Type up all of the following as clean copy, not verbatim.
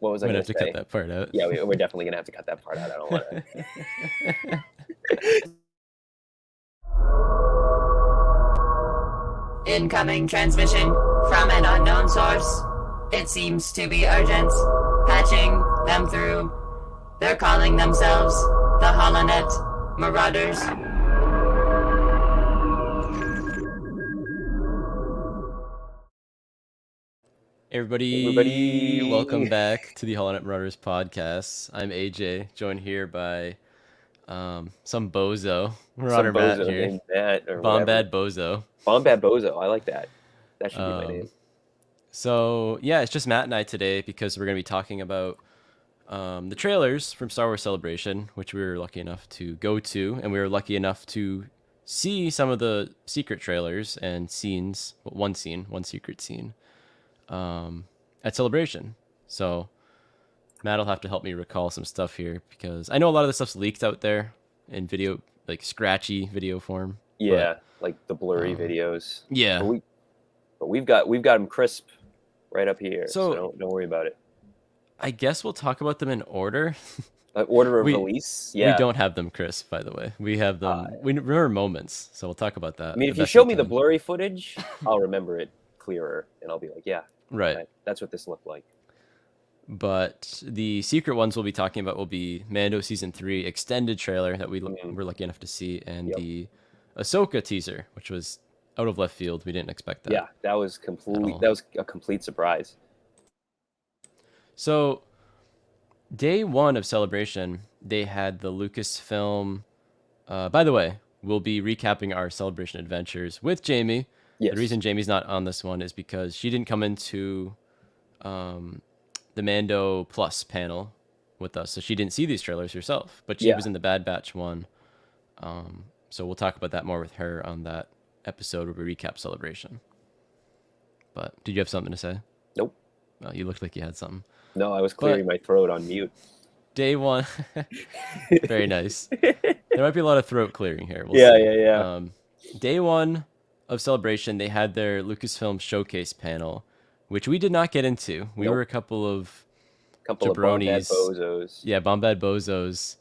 What was I I'm gonna going have to to cut say? that part out. Yeah, we're definitely going to have to cut that part out. I don't want to. Incoming transmission from an unknown source. It seems to be urgent. Patching them through. They're calling themselves the HoloNet Marauders. Everybody, welcome back to the HoloNet Marauders podcast. I'm AJ, joined here by some bozo, Some Marauder Matt bozo here. named Matt or whatever. Bombad Bozo. Bombad Bozo. I like that. That should be my Um, name. so, yeah, it's just Matt and I today because we're going to be talking about the trailers from Star Wars Celebration, which we were lucky enough to go to, and we were lucky enough to see some of the secret trailers and scenes. Well, one secret scene at Celebration. So Matt will have to help me recall some stuff here because I know a lot of the stuff's leaked out there in video, like scratchy video form. Yeah, But like the blurry um, videos. yeah. But we've got them crisp right up here, so So don't worry about it. I guess we'll talk about them in order. Order of we release. we Yeah. don't have them crisp, by the way. We have them. We remember moments, so we'll talk about I that mean, the if you best show we me the can. blurry footage, I'll remember it clearer, and I'll be like, yeah, Right. that's what this looked like. But the secret ones we'll be talking about will be Mando Season 3 extended trailer that we were lucky enough to see, and Yep. the Ahsoka teaser, which was out of left field. We didn't expect that. Yeah, that was all. That was a complete surprise. So, day one of Celebration, they had the Lucasfilm. By the way, we'll be recapping our Celebration adventures with Jamie. Yes. The reason Jamie's not on this one is because she didn't come into the Mando Plus panel with us, so she didn't see these trailers herself. But she was in the Bad Batch one. So we'll talk about that more with her on that episode where we recap Celebration. But did you have something to say? Nope. Well, you looked like you had something. No, I was clearing my throat on mute. Day one. Very nice. There might be a lot of throat clearing here. We'll Yeah, see. yeah. Day one of Celebration, they had their Lucasfilm showcase panel, which we did not get into. We were a couple of jabronis. Of Bombad Bozos. Yeah, Bombad Bozos.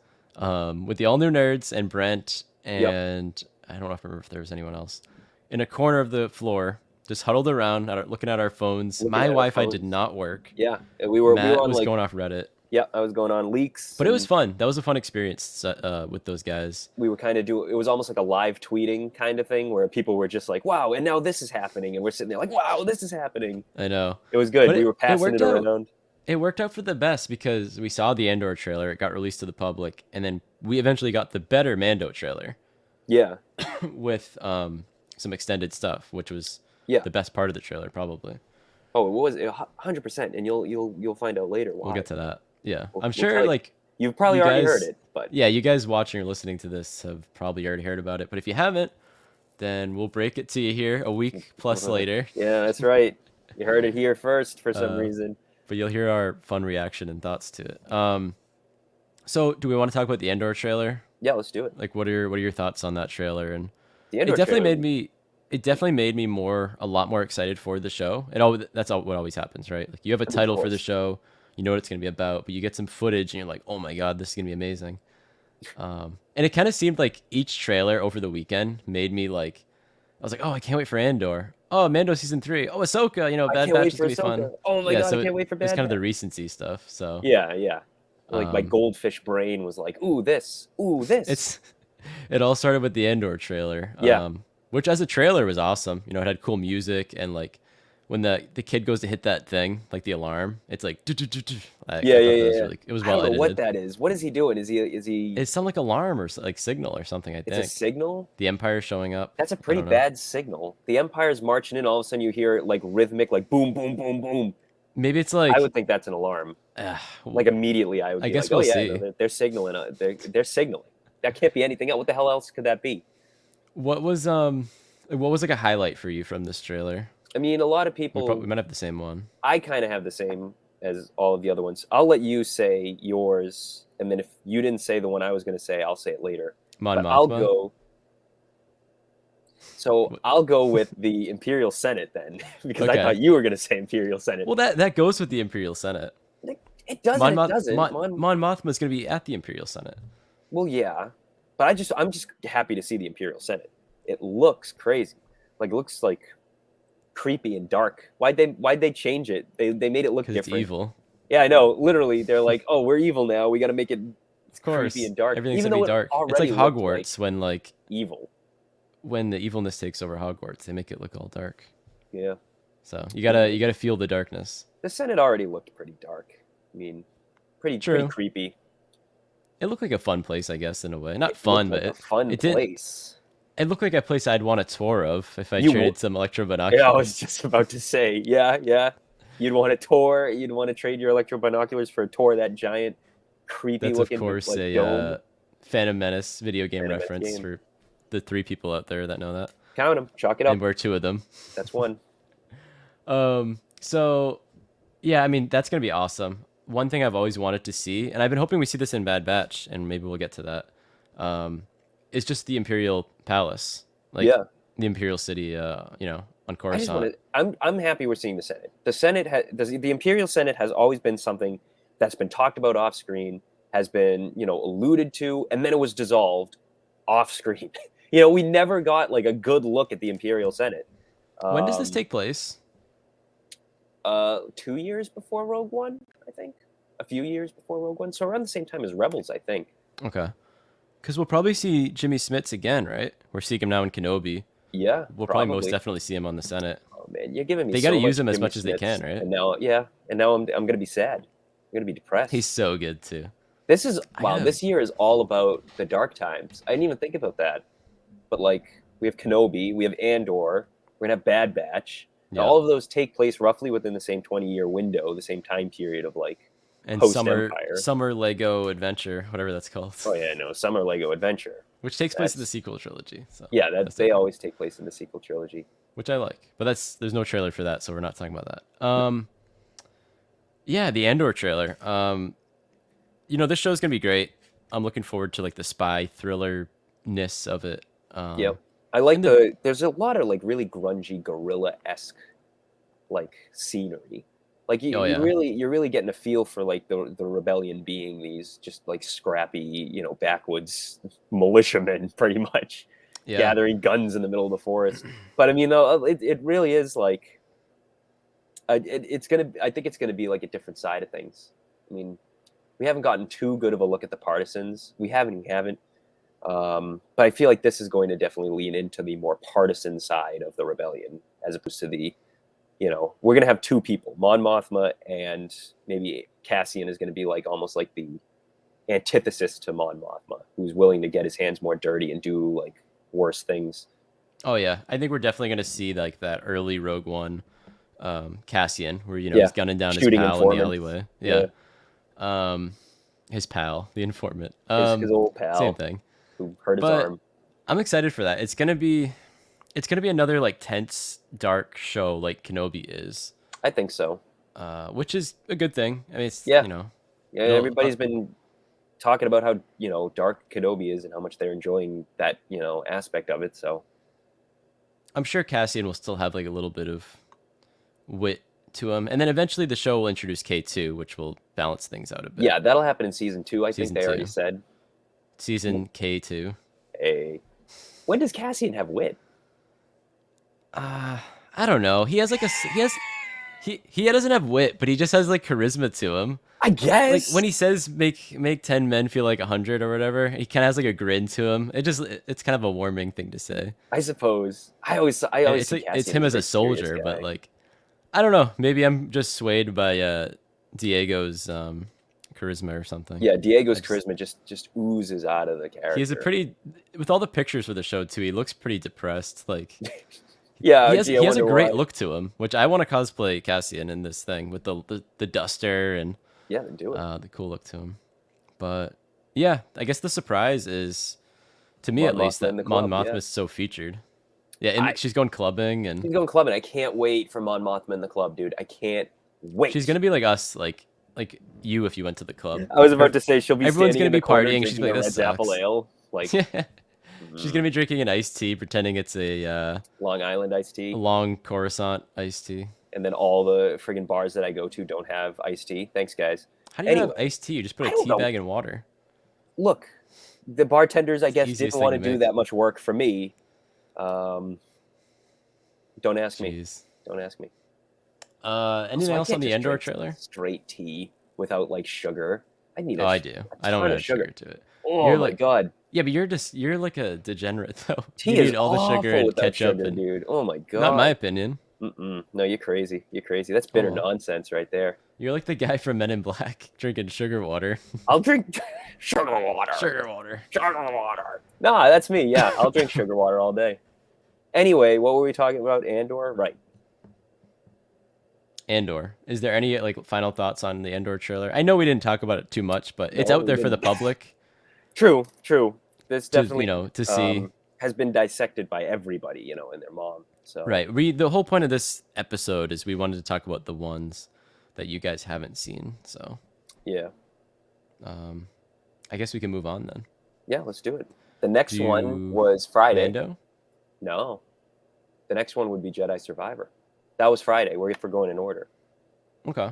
With the all new nerds and Brent and I don't remember if there was anyone else in a corner of the floor, just huddled around, looking at our phones. My Wi-Fi did not work. Yeah, we were on was like going off Reddit. Yeah, I was going on leaks. But it was fun. That was a fun experience with those guys. We were kind of it was almost like a live tweeting kind of thing where people were just like, wow, and now this is happening. And we're sitting there like, wow, this is happening. I know. It was good. We were passing it around. It worked out for the best because we saw the Andor trailer. It got released to the public. And then we eventually got the better Mando trailer. Yeah. With some extended stuff, which was the best part of the trailer, probably. Oh, it was 100%. And you'll find out later why. We'll get to that. Yeah, I'm sure like you've probably already heard it, but yeah, you guys watching or listening to this have probably already heard about it. But if you haven't, then we'll break it to you here a week plus later. Yeah, that's right. You heard it here first for some reason. But you'll hear our fun reaction and thoughts to it. So do we want to talk about the Andor trailer? Yeah, let's do it. Like, what are your thoughts on that trailer? And the Andor it definitely made me a lot more excited for the show. That's what always happens, right? Like you have a title for the show. You know what it's going to be about, but you get some footage and you're like, oh my God, this is going to be amazing. And it kind of seemed like each trailer over the weekend made me like, I was like, oh, I can't wait for Andor. Oh, Mando Season 3. Oh, Ahsoka, Bad Batch is going to be fun. Oh my God, I can't wait for Bad Batch. It's kind of the recency stuff, so. Yeah. Like my goldfish brain was like, ooh, this. It all started with the Andor trailer. Which as a trailer was awesome. It had cool music and like, when the kid goes to hit that thing, like the alarm, it's like yeah. It was well edited. I don't know what that is. What is he doing? Is he? It's some like alarm or like signal or something. I think it's a signal. The Empire's showing up. That's a pretty bad signal. The Empire's marching in. All of a sudden, you hear like rhythmic, like boom, boom, boom, boom. Maybe it's like I would think that's an alarm. Like immediately, I would. I guess we'll see. They're signaling. They're signaling. That can't be anything else. What the hell else could that be? What was like a highlight for you from this trailer? I mean, a lot of people. We might have the same one. I kind of have the same as all of the other ones. I'll let you say yours, and then if you didn't say the one I was going to say, I'll say it later. Mon Mothma? I'll go. So I'll go with the Imperial Senate then, because I thought you were going to say Imperial Senate. Well, that goes with the Imperial Senate. It does and it doesn't. Mon Mothma's gonna be at the Imperial Senate. Well, yeah, but I'm just happy to see the Imperial Senate. It looks crazy. Like, it looks like creepy and dark. Why'd they change it? They made it look Because different. it's evil. Yeah, I know. Literally, they're like, oh, we're evil now. We got to make it Of course, creepy and dark. everything's Even gonna though be dark. it It's like already looked Hogwarts when like evil. when the evilness takes over Hogwarts, they make it look all dark. Yeah. So you gotta feel the darkness. The Senate already looked pretty dark. I mean, pretty creepy. It looked like a fun place, I guess, in a way. Not It fun, looked but like a fun it place. it looked like a place I'd want a tour of if I You traded some electro binoculars. Yeah, I was just about to say, yeah. You'd want a tour. You'd want to trade your electro binoculars for a tour of that giant, creepy That's looking of course like, a dome. Phantom Menace video game Phantom Menace reference game. for the 3 people out there that know that. Count them. Chalk it up. And we're 2 of them. That's one. So yeah, I mean, that's gonna be awesome. One thing I've always wanted to see, and I've been hoping we see this in Bad Batch, and maybe we'll get to that, is just the Imperial Palace, like Yeah. the Imperial City, on I just Coruscant. want to. I'm happy we're seeing the Senate. The Senate the Imperial Senate has always been something that's been talked about off screen, has been alluded to, and then it was dissolved off screen. We never got like a good look at the Imperial Senate. When does this take place? 2 years before Rogue One, I think. A few years before Rogue One, so around the same time as Rebels, I think. Okay, because we'll probably see Jimmy Smits again, right? We're seeing him now in Kenobi. Yeah, We'll probably most definitely see him on the Senate. Oh man, you're giving me. They got to use him as Jimmy much as they Smits, can, right? And now I'm gonna be sad. I'm gonna be depressed. He's so good too. This is know. This year is all about the dark times. I didn't even think about that, but like we have Kenobi, we have Andor, we're gonna have Bad Batch. Yeah. All of those take place roughly within the same 20-year window, the same time period of like And post-Empire. summer Lego Adventure, whatever that's called. Oh yeah, no, Summer Lego Adventure. Which takes place in the sequel trilogy. So Yeah, they it. always take place in the sequel trilogy. Which I like. But there's no trailer for that, so we're not talking about that. Yeah, the Andor trailer. This show's gonna be great. I'm looking forward to like the spy thriller-ness of it. Yep. I like there's a lot of like really grungy guerrilla-esque like scenery. Like you're really getting a feel for like the rebellion being these just like scrappy, backwoods militiamen pretty much gathering guns in the middle of the forest. But I mean, though, it really is like I think it's gonna be like a different side of things. I mean, we haven't gotten too good of a look at the partisans. We haven't. But I feel like this is going to definitely lean into the more partisan side of the rebellion, as opposed to the, we're going to have 2 people, Mon Mothma and maybe Cassian is going to be like almost like the antithesis to Mon Mothma, who's willing to get his hands more dirty and do like worse things. Oh yeah, I think we're definitely going to see like that early Rogue One Cassian, where he's gunning down Shooting his pal in the alleyway. Yeah. His pal, the informant. His old pal. Same thing. Who hurt his arm. I'm excited for that. It's gonna be another like tense, dark show like Kenobi is. I think so. Which is a good thing. I mean, it's Yeah, everybody's been talking about how dark Kenobi is and how much they're enjoying that aspect of it. So I'm sure Cassian will still have like a little bit of wit to him, and then eventually the show will introduce K2, which will balance things out a bit. Yeah, that'll happen in season 2. I think Season they 2. already said. Season K2. When does Cassian have wit? I don't know. He has like he doesn't have wit, but he just has like charisma to him. I guess. Like when he says make 10 men feel like 100 or whatever, he kind of has like a grin to him. It's kind of a warming thing to say. I suppose. I always It's see it's him as a soldier, but like I don't know. Maybe I'm just swayed by Diego's charisma or something. Yeah, Diego's charisma just oozes out of the character. He's with all the pictures for the show too. He looks pretty depressed. Like yeah, he has a great look to him, which I want to cosplay Cassian in this thing with the duster and do it. the cool look to him. But yeah, I guess the surprise is, to me at least, that Mon Mothma is so featured. Yeah, and she's going clubbing and she's going clubbing. I can't wait for Mon Mothma in the club, dude. I can't wait. She's gonna be like us, like you if you went to the club. I was about to say she'll be. Everyone's gonna be partying. She's like, this sucks. Apple ale, like. She's gonna be drinking an iced tea, pretending it's a Long Island iced tea, a long Coruscant iced tea. And then all the friggin' bars that I go to don't have iced tea. Thanks, guys. How do you have Anyway, iced tea? You just put I a don't tea know. bag in water. Look, the bartenders, I It's the guess, easiest didn't thing want to to do make. that much work for me. Um, don't ask me. Jeez. Don't ask me. Anything Also, I else on can't the just Endor drink trailer? straight tea without like sugar. I need Oh, a I do. I don't ton of add sugar. sugar to it. Oh You're my like, god. yeah, but you're like a degenerate though. You Tea is need all the sugar awful and without ketchup sugar, and dude. Oh my not in my god. opinion. No, you're crazy. You're crazy. That's bitter Oh, nonsense right there. you're like the guy from Men in Black drinking sugar water. I'll drink sugar water. Sugar water. Sugar water. Nah, that's me. Yeah, I'll drink sugar water all day. Anyway, what were we talking about? Andor? Right. Andor. Is there any like final thoughts on the Andor trailer? I know we didn't talk about it too much, but it's No, out we there for the didn't. public True. This to definitely to see. has been dissected by everybody, and their mom. So Right. The whole point of this episode is we wanted to talk about the ones that you guys haven't seen. So yeah, I guess we can move on then. yeah, let's do it. The next Do one was Friday. Mando? No, the next one would be Jedi Survivor. That was Friday. We're going in order. Okay.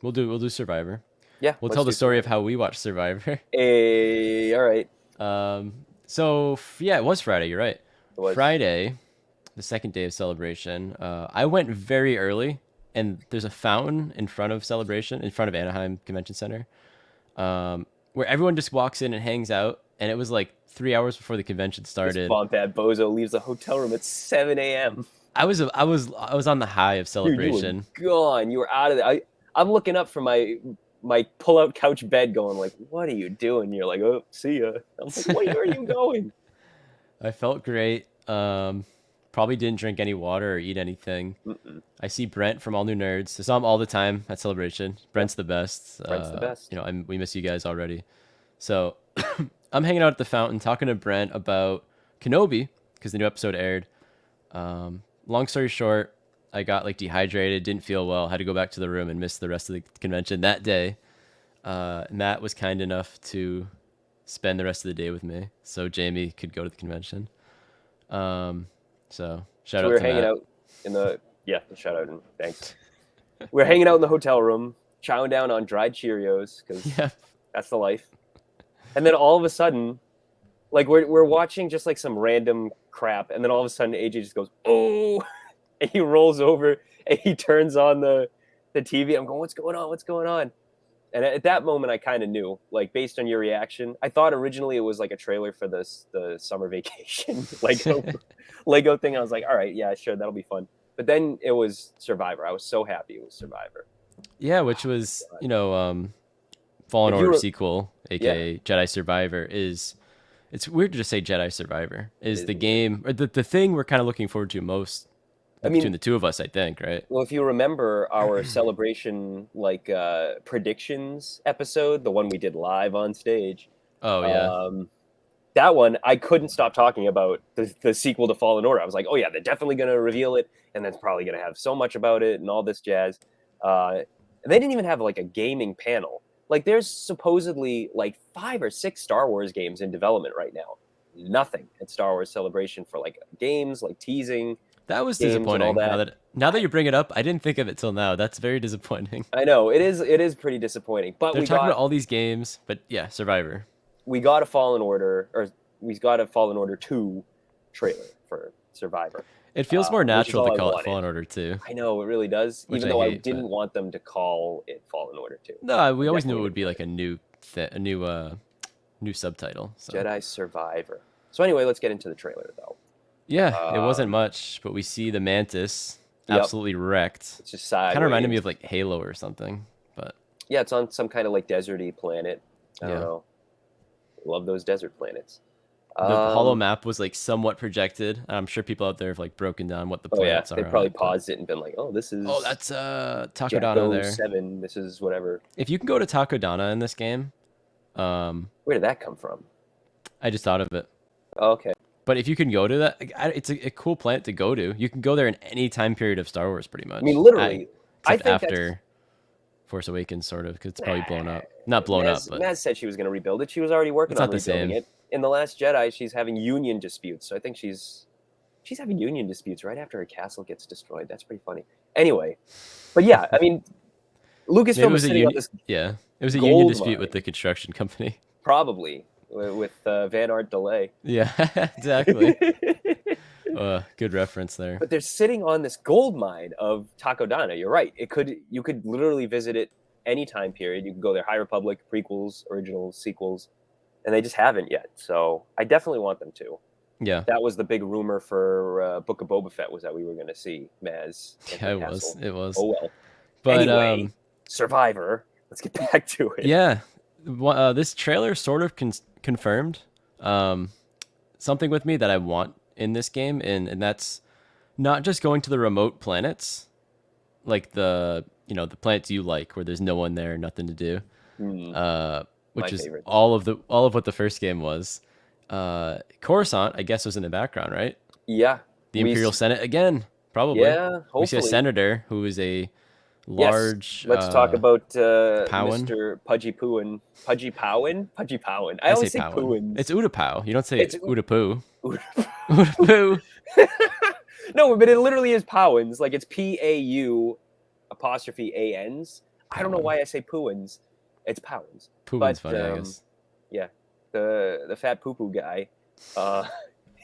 We'll do Survivor. Yeah, We'll let's tell the do story of Survivor. how we watched Survivor. All right. Yeah, it was Friday. You're right. It was. Friday, the second day of Celebration. I went very early, and there's a fountain in front of Celebration, in front of Anaheim Convention Center, where everyone just walks in and hangs out. And it was like 3 hours before the convention This started. Bombad Bozo leaves the hotel room at 7 a.m. I was on the high of Celebration. Dude, you were gone. You were out of there. I'm looking up from my pull-out couch bed going like, what are you doing? You're like, oh, see ya. I was like, where are you going? I felt great. Probably didn't drink any water or eat anything. Mm-mm. I see Brent from All New Nerds. I saw him all the time at Celebration. Brent's the best. Brent's the best. We miss you guys already. So I'm hanging out at the fountain talking to Brent about Kenobi because the new episode aired. Long story short, I got like dehydrated, didn't feel well, had to go back to the room and miss the rest of the convention that day. Matt was kind enough to spend the rest of the day with me, so Jamie could go to the convention. So shout out We were to hanging Matt. out in the shout out and thanks. We were hanging out in the hotel room, chowing down on dried Cheerios because Yeah. that's the life. And then all of a sudden, like we're watching just like some random crap, and then all of a sudden AJ just goes, "Oh!" and he rolls over and he turns on the TV. I'm going, "What's going on? What's going on?" And at that moment, I kind of knew, like based on your reaction. I thought originally it was like a trailer for the summer vacation Lego thing. I was like, "All right, yeah, sure, that'll be fun." But then it was Survivor. I was so happy it was Survivor. Yeah, which was Fallen If you Order were- sequel, aka Jedi Survivor, is it's weird to just say Jedi Survivor is the game or the thing we're kind of looking forward to most between the two of us, I think, right? Well, if you remember our celebration predictions episode, the one we did live on stage. Oh yeah. That one, I couldn't stop talking about the sequel to Fallen Order. I was like, oh yeah, they're definitely going to reveal it, and that's probably going to have so much about it and all this jazz. And they didn't even have like a gaming panel. Like there's supposedly like 5 or 6 Star Wars games in development right now. Nothing at Star Wars Celebration for like games, like teasing. That was games and all disappointing. Now that you bring it up, I didn't think of it till now. That's very disappointing. I know it is pretty disappointing. But They're talking about all these games, but yeah, Survivor. We got a Fallen Order, or we got a Fallen Order 2 trailer for Survivor. It feels more natural all to I call it wanted. Fallen Order 2. I know, it really does. Which even I though I hate, didn't but- want them to call it Fallen Order 2. No, we always knew it Definitely would be like a new subtitle. So. Jedi Survivor. So anyway, let's get into the trailer, though. Yeah, it wasn't much, but we see the Mantis Yep. absolutely wrecked. It's just sideways. Kind of reminded me of like Halo or something, but Yeah, it's on some kind of like deserty planet. I don't Yeah. know. Love those desert planets. the holo map was like somewhat projected. I'm sure people out there have like broken down what the Oh yeah, planets they are. on probably it, but- paused it and been like, "Oh, this is Oh, that's Takodana Jacko there. 7. This is whatever." If you can go to Takodana in this game, Where did that come from? I just thought of it. Oh, okay. But if you can go to that, it's a cool planet to go to. You can go there in any time period of Star Wars, pretty much. I mean, literally, I except think after Force Awakens, sort of, because it's probably blown up. Not blown up, but Maz said she was going to rebuild it. She was already working It's on not the rebuilding same. it. In The Last Jedi, she's having union disputes. So I think she's having union disputes right after her castle gets destroyed. That's pretty funny. Anyway, but yeah, I mean, Maybe it Lucasfilm was was a sitting on this yeah, it was a union gold dispute with mine, the construction company. probably with Van Art delay. Yeah, exactly. Good reference there. But they're sitting on this gold mine of Takodana. You're right. You could literally visit it any time period. You could go there, High Republic, prequels, originals, sequels, and they just haven't yet. So I definitely want them to. Yeah. That was the big rumor for Book of Boba Fett, was that we were going to see Maz. Yeah, it was. It was. Oh well. But anyway, Survivor. Let's get back to it. Yeah, this trailer sort of confirmed something with me that I want in this game, and that's not just going to the remote planets, like the planets you like where there's no one there, nothing to do, which is favorites. all of what the first game was. Coruscant, I guess, was in the background, right? Yeah. The Imperial Senate again, probably. Yeah, hopefully. We see a senator who is a large. Yes. Let's talk about Powan? Mr. Pudgy Powan. Pudgy Powan? Pudgy Powan. I I always say Powan. Powans. It's Utapau. You don't say It's Utapoo. Utapau. Utapoo. No, but it literally is Powans. Like, it's PAU''ANs. I don't know why I say Powans. It's Powans. Powans funny, I guess. Yeah, the fat poo-poo guy.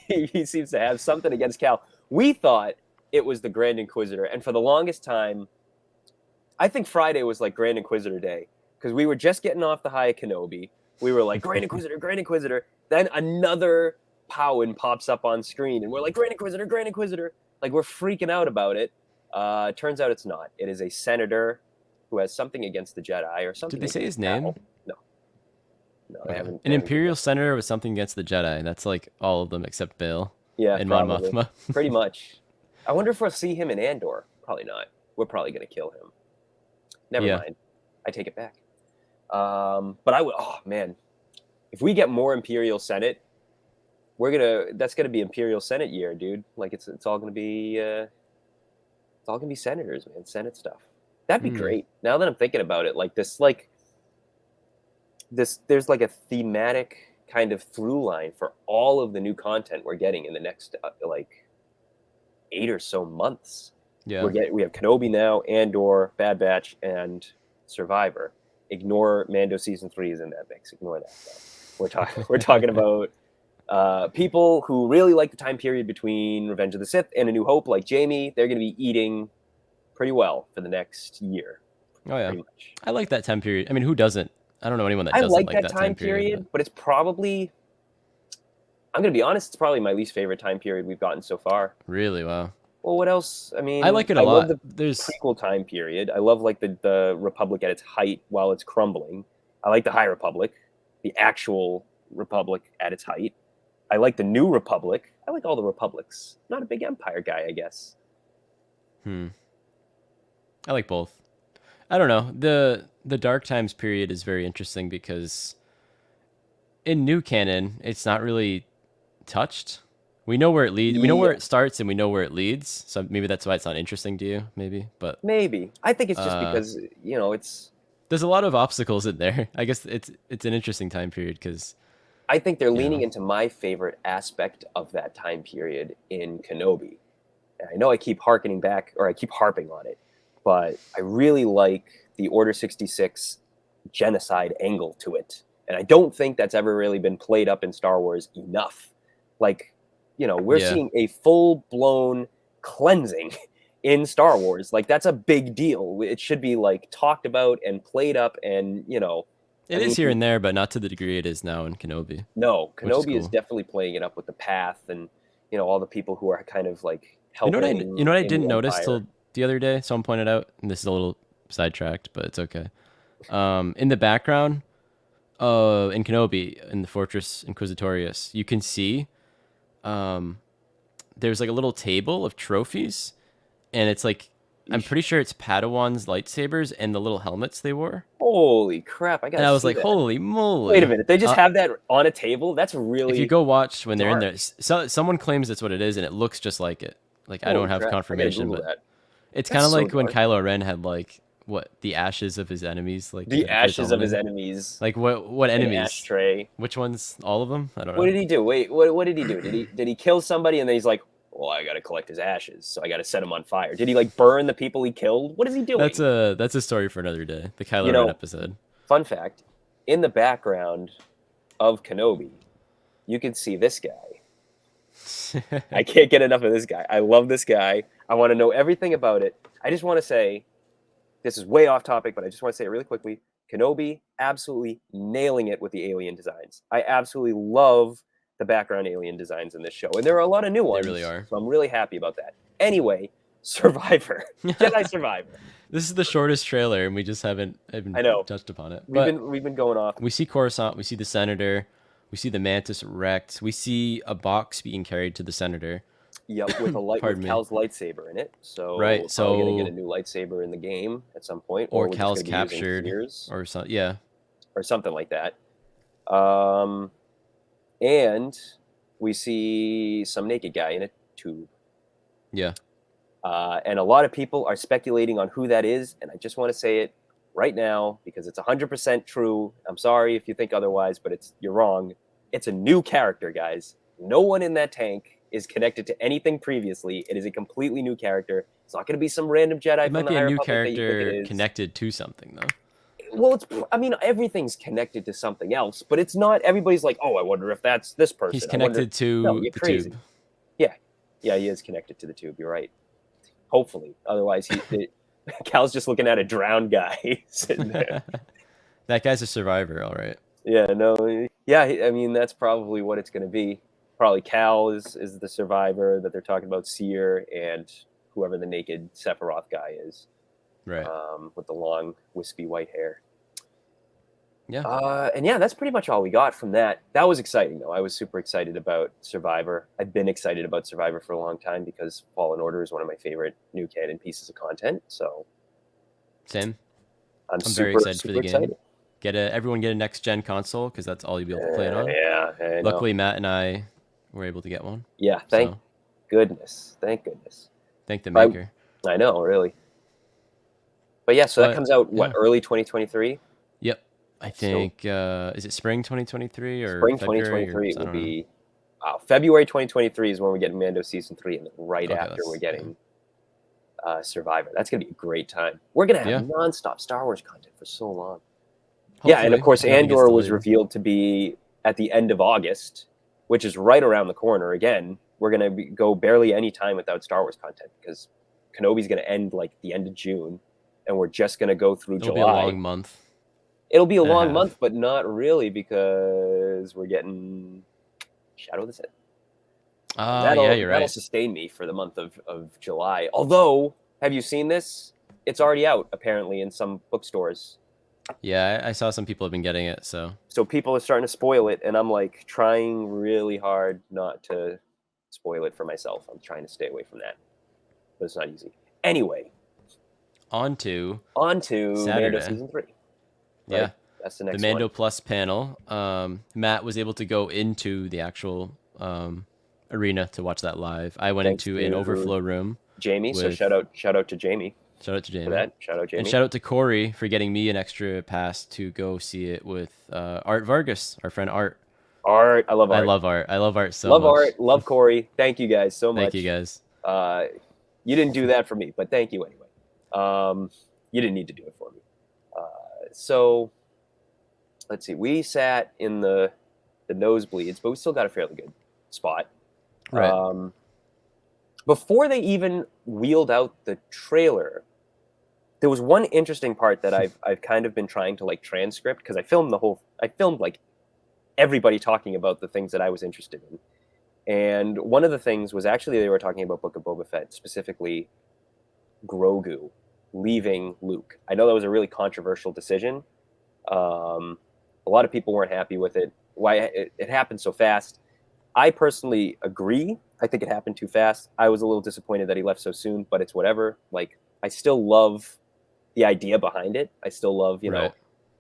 He seems to have something against Cal. We thought it was the Grand Inquisitor, and for the longest time, I think Friday was like Grand Inquisitor Day, because we were just getting off the high of Kenobi. We were like, Grand Inquisitor, Grand Inquisitor. Then another Powan pops up on screen, and we're like, Grand Inquisitor, Grand Inquisitor. Like, we're freaking out about it. Turns out it's not. It is a senator who has something against the Jedi or something. Did they say his name? No, they haven't. An Imperial senator with something against the Jedi. That's like all of them except Bail. Yeah, and Mon Mon Mothma. Pretty much. I wonder if we'll see him in Andor. Probably not. We're probably going to kill him. Never mind. I take it back. But I would. Oh man, if we get more Imperial Senate, that's gonna be Imperial Senate year, dude. Like it's all gonna be senators, man. Senate stuff. That'd be great. Now that I'm thinking about it, there's like a thematic kind of through line for all of the new content we're getting in the next 8 or so months. Yeah, we have Kenobi now, Andor, Bad Batch, and Survivor. Ignore Mando season 3 is in that mix. Ignore that. We're talking about people who really like the time period between Revenge of the Sith and A New Hope, like Jamie. They're going to be eating pretty well for the next year. Oh yeah, I like that time period. I mean, who doesn't? I don't know anyone that doesn't like that time period, but it's probably, I'm going to be honest, it's probably my least favorite time period we've gotten so far. Really? Wow. Well, what else? I mean, I like it a lot. Love the prequel time period. I love the Republic at its height while it's crumbling. I like the High Republic, the actual Republic at its height. I like the New Republic. I like all the Republics. Not a big Empire guy, I guess. I like both. I don't know. The Dark Times period is very interesting because in new canon, it's not really touched. We know where it leads. We know where it starts, and we know where it leads. So maybe that's why it's not interesting to you. Maybe, but maybe I think it's just because it's. There's a lot of obstacles in there. I guess it's an interesting time period because. I think they're leaning into my favorite aspect of that time period in Kenobi. And I know I keep harping on it, but I really like the Order 66 genocide angle to it. And I don't think that's ever really been played up in Star Wars enough. We're seeing a full-blown cleansing in Star Wars. That's a big deal. It should be talked about and played up and, It is here and there, but not to the degree it is now in Kenobi. No, Kenobi is definitely playing it up with the path and, all the people who are kind of helping. You know what I didn't notice till the other day? Someone pointed out, and this is a little sidetracked, but it's okay. In the background, in Kenobi, in the Fortress Inquisitorius, you can see there's a little table of trophies, and it's I'm pretty sure it's Padawan's lightsabers and the little helmets they wore. Holy crap! I was like, holy moly! Wait a minute, they just have that on a table? That's really. If you go watch when they're in there, someone claims it's what it is, and it looks just like it. I don't have confirmation, but it's kind of like when Kylo Ren had the ashes of his enemies, the ashes of his enemies. What enemies? An ashtray. Which ones? All of them? I don't know. What did he do? Wait, what did he do? Did he kill somebody and then he's like, well, I got to collect his ashes, so I got to set him on fire. Did he like burn the people he killed? What is he doing? That's a story for another day. The Kylo Ren episode. Fun fact: in the background of Kenobi, you can see this guy. I can't get enough of this guy. I love this guy. I want to know everything about it. I just want to say, this is way off topic, but I just want to say it really quickly. Kenobi, absolutely nailing it with the alien designs. I absolutely love the background alien designs in this show. And there are a lot of new ones. They really are. So I'm really happy about that. Anyway, Survivor. Jedi Survivor. This is the shortest trailer, and we just haven't touched upon it. We've been going off. We see Coruscant, we see the Senator, we see the Mantis wrecked, we see a box being carried to the Senator. Yep, with Cal's lightsaber in it. So right, so we're gonna get a new lightsaber in the game at some point, or Cal's captured, or something like that. And we see some naked guy in a tube. Yeah. And a lot of people are speculating on who that is, and I just want to say it right now because it's 100% true. I'm sorry if you think otherwise, but you're wrong. It's a new character, guys. No one in that tank is connected to anything previously. It is a completely new character. It's not going to be some random Jedi. It might be a new character connected to something, though. Well, everything's connected to something else, but it's not. Everybody's like, oh, I wonder if that's this person. He's connected to the tube. Yeah, he is connected to the tube. You're right. Hopefully, otherwise, Cal's just looking at a drowned guy sitting there. That guy's a survivor, all right. Yeah, no, yeah. I mean, that's probably what it's going to be. Probably Cal is the survivor that they're talking about, Seer, and whoever the naked Sephiroth guy is. Right. With the long, wispy white hair. Yeah. And yeah, that's pretty much all we got from that. That was exciting, though. I was super excited about Survivor. I've been excited about Survivor for a long time because Fallen Order is one of my favorite new canon pieces of content. So, same. I'm super, very excited for the excited. game. Everyone get a next gen console because that's all you'll be able to play it on. Yeah. Luckily, Matt and I were able to get one. Yeah. Thank goodness. Thank goodness. Thank the maker. I know, really. But yeah, so that comes out early 2023. Yep. I think is it spring 2023 or spring February 2023? It will be February 2023 is when we get Mando season 3, and then right after we're getting Survivor. That's gonna be a great time. We're gonna have nonstop Star Wars content for so long. Hopefully. Yeah, and of course Andor was revealed to be at the end of August, which is right around the corner. Again, we're gonna go barely any time without Star Wars content because Kenobi's gonna end like the end of June, and we're just gonna go through July. It'll be a long month. It'll be a long month, but not really because we're getting Shadow of the Sith. Yeah, you're right. That'll sustain me for the month of July. Although, have you seen this? It's already out, apparently, in some bookstores. Yeah, I saw some people have been getting it, so people are starting to spoil it, and I'm like trying really hard not to spoil it for myself. I'm trying to stay away from that, but it's not easy. Anyway, on to Mando season 3. Right? Yeah, that's the next Mando one. Plus panel. Matt was able to go into the actual arena to watch that live. I went into an overflow room. Jamie, so shout out to Jamie. Shout out to Jamie. For that. Shout out Jamie. And shout out to Corey for getting me an extra pass to go see it with Art Vargas, our friend Art. Art, I love Art. I love Art. I love Art so much. Love Art. Love Corey. Thank you guys so much. Thank you guys. You didn't do that for me, but thank you anyway. You didn't need to do it for me. So let's see. We sat in the nosebleeds, but we still got a fairly good spot. Right. Before they even wheeled out the trailer, there was one interesting part that I've kind of been trying to like transcript because I filmed like everybody talking about the things that I was interested in. And one of the things was actually they were talking about Book of Boba Fett, specifically Grogu leaving Luke. I know that was a really controversial decision. A lot of people weren't happy with it. Why it happened so fast. I personally agree. I think it happened too fast. I was a little disappointed that he left so soon, but it's whatever. Like, I still love the idea behind it. I still love, you know,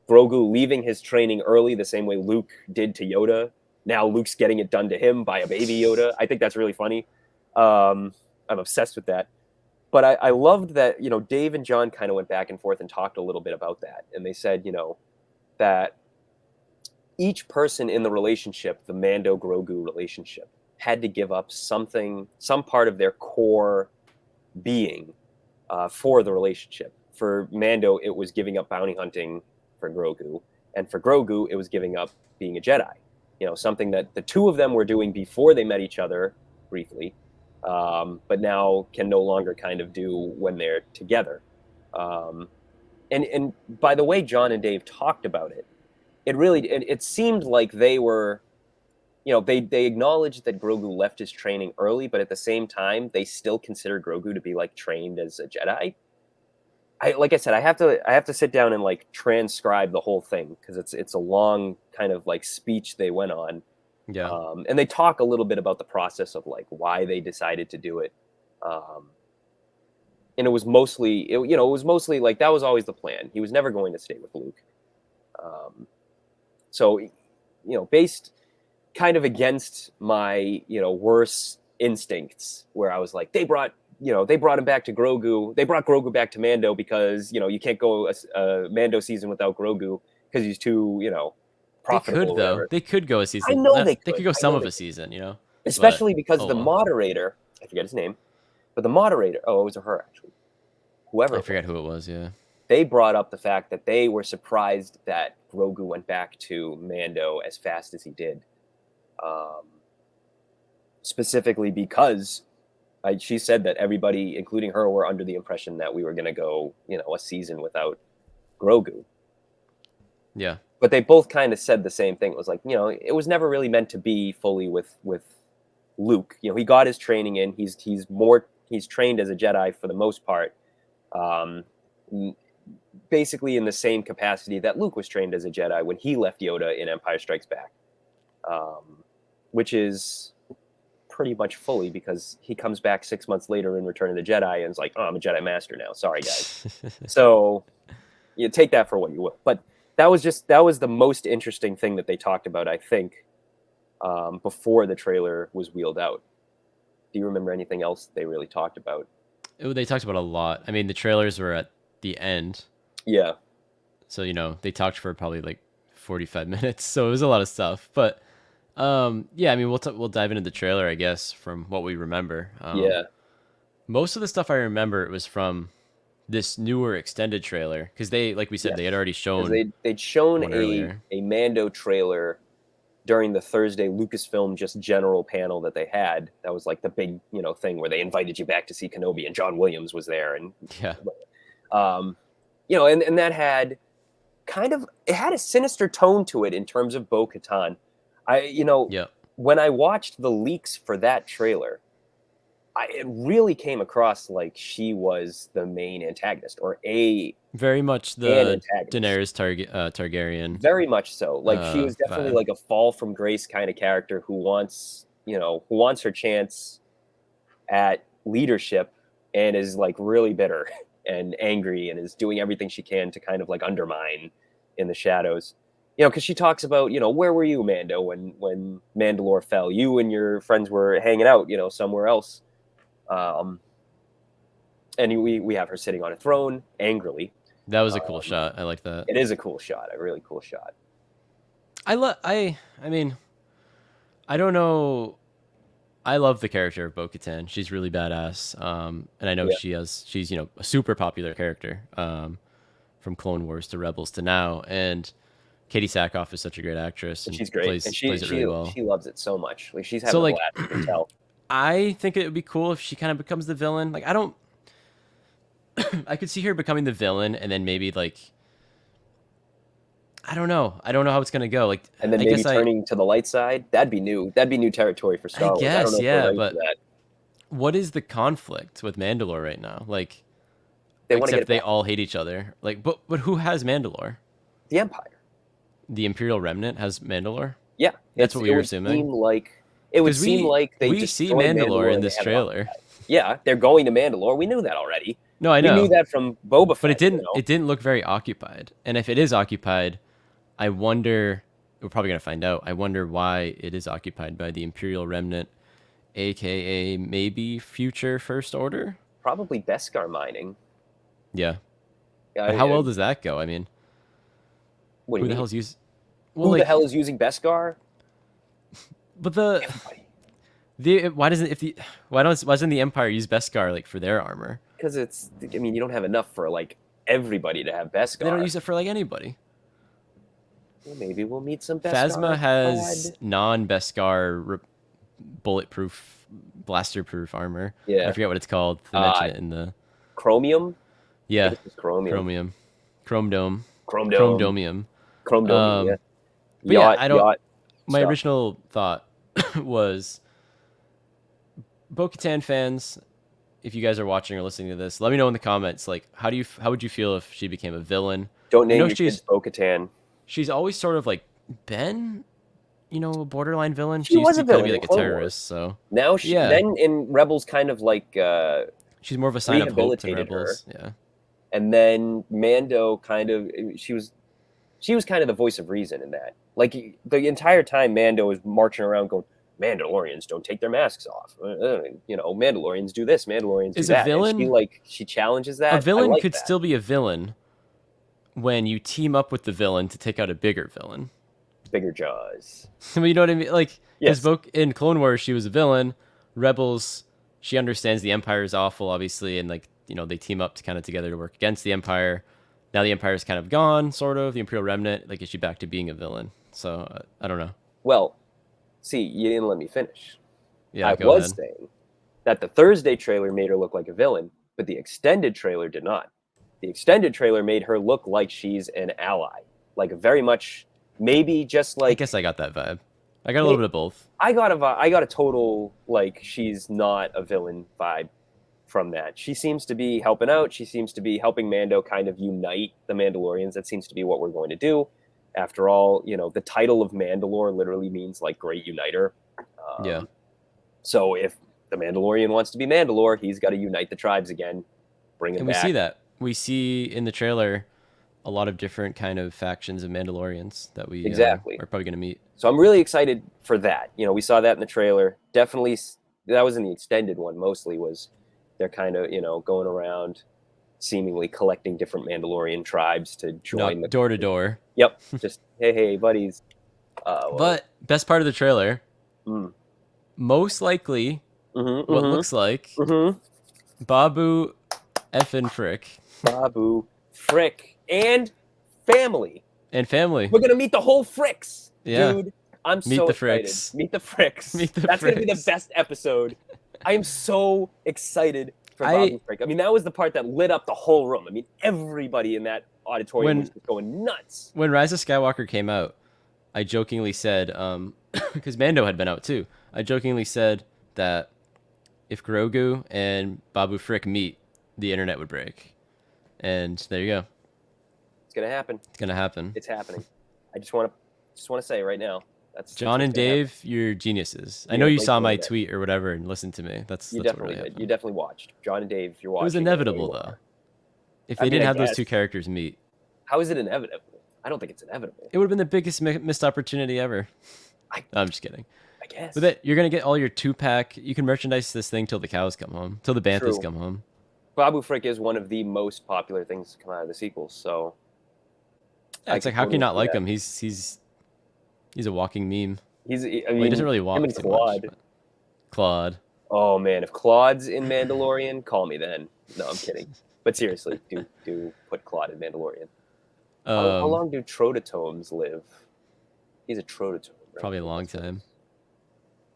Grogu leaving his training early the same way Luke did to Yoda. Now Luke's getting it done to him by a baby Yoda. I think that's really funny. I'm obsessed with that. But I loved that, you know, Dave and John kind of went back and forth and talked a little bit about that. And they said, you know, that each person in the relationship, the Mando-Grogu relationship, had to give up something, some part of their core being for the relationship. For Mando, it was giving up bounty hunting for Grogu, and for Grogu, it was giving up being a Jedi. You know, something that the two of them were doing before they met each other briefly, but now can no longer kind of do when they're together. And by the way, John and Dave talked about it. It seemed like they were, you know, they acknowledged that Grogu left his training early, but at the same time, they still consider Grogu to be like trained as a Jedi. Like I said, I have to sit down and like transcribe the whole thing because it's a long kind of like speech they went on. Yeah. And they talk a little bit about the process of like why they decided to do it. And it was mostly like that was always the plan. He was never going to stay with Luke. So, you know, based kind of against my, you know, worse instincts where I was like, they brought him back to Grogu. They brought Grogu back to Mando because, you know, you can't go a Mando season without Grogu because he's too, you know, profitable. They could, though. They could go a season. I know they could. They could go some of a season, you know? Especially because the moderator, I forget his name, but the moderator, it was her, actually. Whoever. I forget who it was, yeah. They brought up the fact that they were surprised that Grogu went back to Mando as fast as he did. Specifically because she said that everybody, including her, were under the impression that we were going to go, you know, a season without Grogu. Yeah. But they both kind of said the same thing. It was like, you know, it was never really meant to be fully with Luke. You know, he got his training in. He's trained as a Jedi for the most part. Basically in the same capacity that Luke was trained as a Jedi when he left Yoda in Empire Strikes Back. Which is pretty much fully because he comes back 6 months later in Return of the Jedi and is like, oh, I'm a Jedi Master now. Sorry, guys. So you take that for what you will. But that was the most interesting thing that they talked about, I think, before the trailer was wheeled out. Do you remember anything else they really talked about? They talked about a lot. I mean, the trailers were at the end. Yeah. So, you know, they talked for probably like 45 minutes. So it was a lot of stuff. But yeah, I mean, we'll dive into the trailer, I guess, from what we remember. Yeah. Most of the stuff I remember, it was from this newer extended trailer because they, like we said, Yes. they had already shown. They'd shown earlier. a Mando trailer during the Thursday Lucasfilm just general panel that they had. That was like the big, you know, thing where they invited you back to see Kenobi and John Williams was there. And, yeah. You know, and that had it had a sinister tone to it in terms of Bo-Katan. When I watched the leaks for that trailer, it really came across like she was the main antagonist or very much the Daenerys Targaryen. Very much so. Like she was definitely like a fall from grace kind of character who wants her chance at leadership and is like really bitter and angry and is doing everything she can to kind of like undermine in the shadows. You know, because she talks about, you know, where were you, Mando, when Mandalore fell? You and your friends were hanging out, you know, somewhere else. And we have her sitting on a throne angrily. That was a cool shot. I like that. It is a cool shot. A really cool shot. I mean, I don't know. I love the character of Bo-Katan. She's really badass. And I know she's, you know, a super popular character. From Clone Wars to Rebels to now. And Katie Sackhoff is such a great actress. And she's great. Plays it really well. She loves it so much. Like she's having a blast, you can tell. I think it would be cool if she kind of becomes the villain. Like, I could see her becoming the villain and then maybe like, I don't know how it's gonna go. Like, and then maybe turning to the light side. That'd be new territory for Star Wars. I guess, yeah. But what is the conflict with Mandalore right now? Like, except they all hate each other. Like, but who has Mandalore? The Empire. The Imperial Remnant has Mandalore. Yeah, that's what we were assuming. It would seem like they we see Mandalore in this trailer. Yeah, they're going to Mandalore. We knew that already. No, I know. We knew that from Boba Fett. But it didn't. It didn't look very occupied. And if it is occupied, I wonder. We're probably gonna find out. I wonder why it is occupied by the Imperial Remnant, aka maybe future First Order. Probably Beskar mining. Yeah. How well does that go? I mean, who the hell is using? Who the hell is using Beskar? But Why doesn't the Empire use Beskar like for their armor? Because I mean, you don't have enough for like everybody to have Beskar. They don't use it for like anybody. Well, maybe we'll meet some Beskar. Phasma has non-Beskar bulletproof, blaster-proof armor. Yeah. I forget what it's called. They mention it in the Chromium. Yeah. Chromium. Chrome Dome. Chromedomium. Yeah. But yeah, I don't. My original thought was, Bo-Katan fans, if you guys are watching or listening to this, let me know in the comments. Like, how would you feel if she became a villain? Don't name your kids Bo-Katan. She's always sort of like been, a borderline villain. She was a villain. Kind of be like a terrorist. So now then in Rebels, kind of like she's more of a sign of hope than Rebels. Yeah. And then Mando she was kind of the voice of reason in that. Like the entire time, Mando was marching around going, "Mandalorians don't take their masks off. Mandalorians do this. Mandalorians do that." A villain? And she challenges that. A villain could still be a villain when you team up with the villain to take out a bigger villain. Bigger jaws. You know what I mean? Like, yes. In Clone Wars, she was a villain. Rebels, she understands the Empire is awful, obviously, and they team up together to work against the Empire. Now the Empire is kind of gone, sort of. The Imperial Remnant, is she back to being a villain? So I don't know. Well, see, you didn't let me finish. Yeah, I was saying that the Thursday trailer made her look like a villain, but the extended trailer did not. The extended trailer made her look like she's an ally, like very much, maybe just like. I guess I got that vibe. I got a little bit of both. I got a total like she's not a villain vibe from that. She seems to be helping out. She seems to be helping Mando kind of unite the Mandalorians. That seems to be what we're going to do. After all, the title of Mandalore literally means like great uniter. Yeah. So if the Mandalorian wants to be Mandalore, he's got to unite the tribes again, bring them back. And we see that. We see in the trailer a lot of different kind of factions of Mandalorians that we are probably going to meet. So I'm really excited for that. We saw that in the trailer. Definitely, that was in the extended one. Mostly was they're kind of going around, seemingly collecting different Mandalorian tribes to join the door to door. Yep, just hey buddies. But best part of the trailer, most likely, what looks like Babu effing Frick. Babu Frick and family. We're gonna meet the whole Fricks, yeah. Dude. I'm meet so the excited. Fricks. Meet the Fricks. That's gonna be the best episode. I am so excited for Babu Frick. I mean, that was the part that lit up the whole room. I mean, everybody in that auditorium was just going nuts. When Rise of Skywalker came out, I jokingly said, because Mando had been out too, I jokingly said that if Grogu and Babu Frick meet, the internet would break. And there you go. It's gonna happen. It's happening. I just want to say right now. That's John and Dave, you're geniuses. I know you saw my tweet or whatever and listened to me. That's definitely what really you definitely watched. John and Dave, you're watching. It was inevitable though. If they didn't have those two characters meet. How is it inevitable? I don't think it's inevitable. It would have been the biggest missed opportunity ever. I'm just kidding. I guess. But that you're gonna get all your 2-pack. You can merchandise this thing till the cows come home, till the banthas come home. Babu Frick is one of the most popular things to come out of the sequels. So yeah, it's like, how can you not like him? He's a walking meme. He doesn't really walk too Claude. much. Claude. Oh man, if Claude's in Mandalorian, call me then. No, I'm kidding. But seriously, do put Claude in Mandalorian. How long do Trototomes live? He's a Trototome. Right? Probably a long time.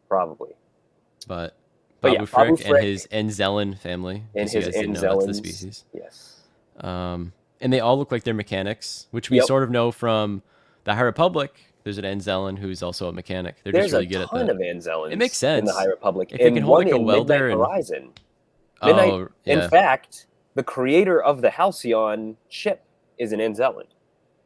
Probably. But Babu Frick and his Enzellan family. And his Enzellans. That's the species. Yes. And they all look like they're mechanics, which we sort of know from the High Republic. There's an Enzellan who's also a mechanic. They're just really good at that. There's a ton of Enzellans. It makes sense in the High Republic. If you can hold like a welder and Horizon. Yeah. In fact, the creator of the Halcyon ship is an Enzellan.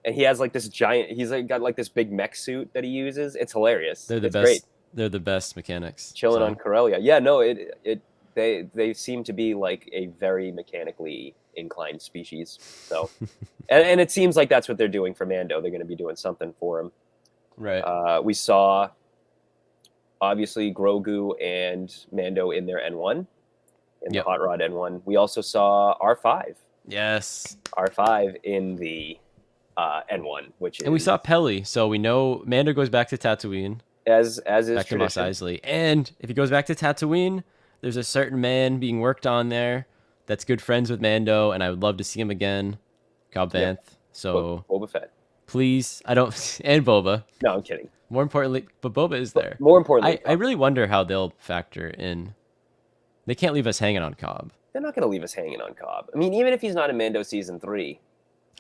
And he has like this giant. He's like got like this big mech suit that he uses. It's hilarious. They're the best. Great. They're the best mechanics. Chilling on Corellia. Yeah, no, they seem to be like a very mechanically inclined species. So, and it seems like that's what they're doing for Mando. They're going to be doing something for him. Right. We saw obviously Grogu and Mando in their N1, in the Hot Rod N1. We also saw R5. Yes. R5 in the N1, which is... And we saw Peli, so we know Mando goes back to Tatooine. as is back to Mos tradition. Eisley. And if he goes back to Tatooine, there's a certain man being worked on there that's good friends with Mando, and I would love to see him again, Cobb Yep. Vanth. So Boba Fett. please, I don't, and Boba. No, I'm kidding. More importantly, but Boba is But there. more importantly, I really wonder how they'll factor in. They can't leave us hanging on Cobb. they're not going to leave us hanging on Cobb. I mean, even if he's not in Mando season 3,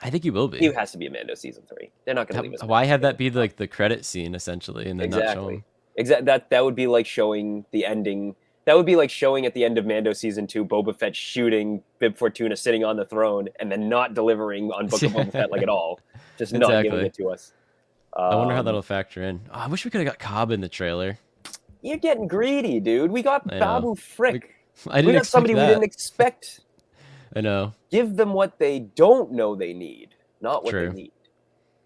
I think he will be. he has to be in Mando season 3. They're not going to leave us. Why have that be like the credit scene essentially, and then not show him? Exactly. That would be like showing the ending. That would be like showing at the end of Mando season 2, Boba Fett shooting Bib Fortuna sitting on the throne, and then not delivering on Book of Boba Fett like at all, just not giving it to us. I wonder how that'll factor in. Oh, I wish we could have got Cobb in the trailer. You're getting greedy, dude. We got Babu Frick. We got somebody we didn't expect. I know. Give them what they don't know they need, not what they need.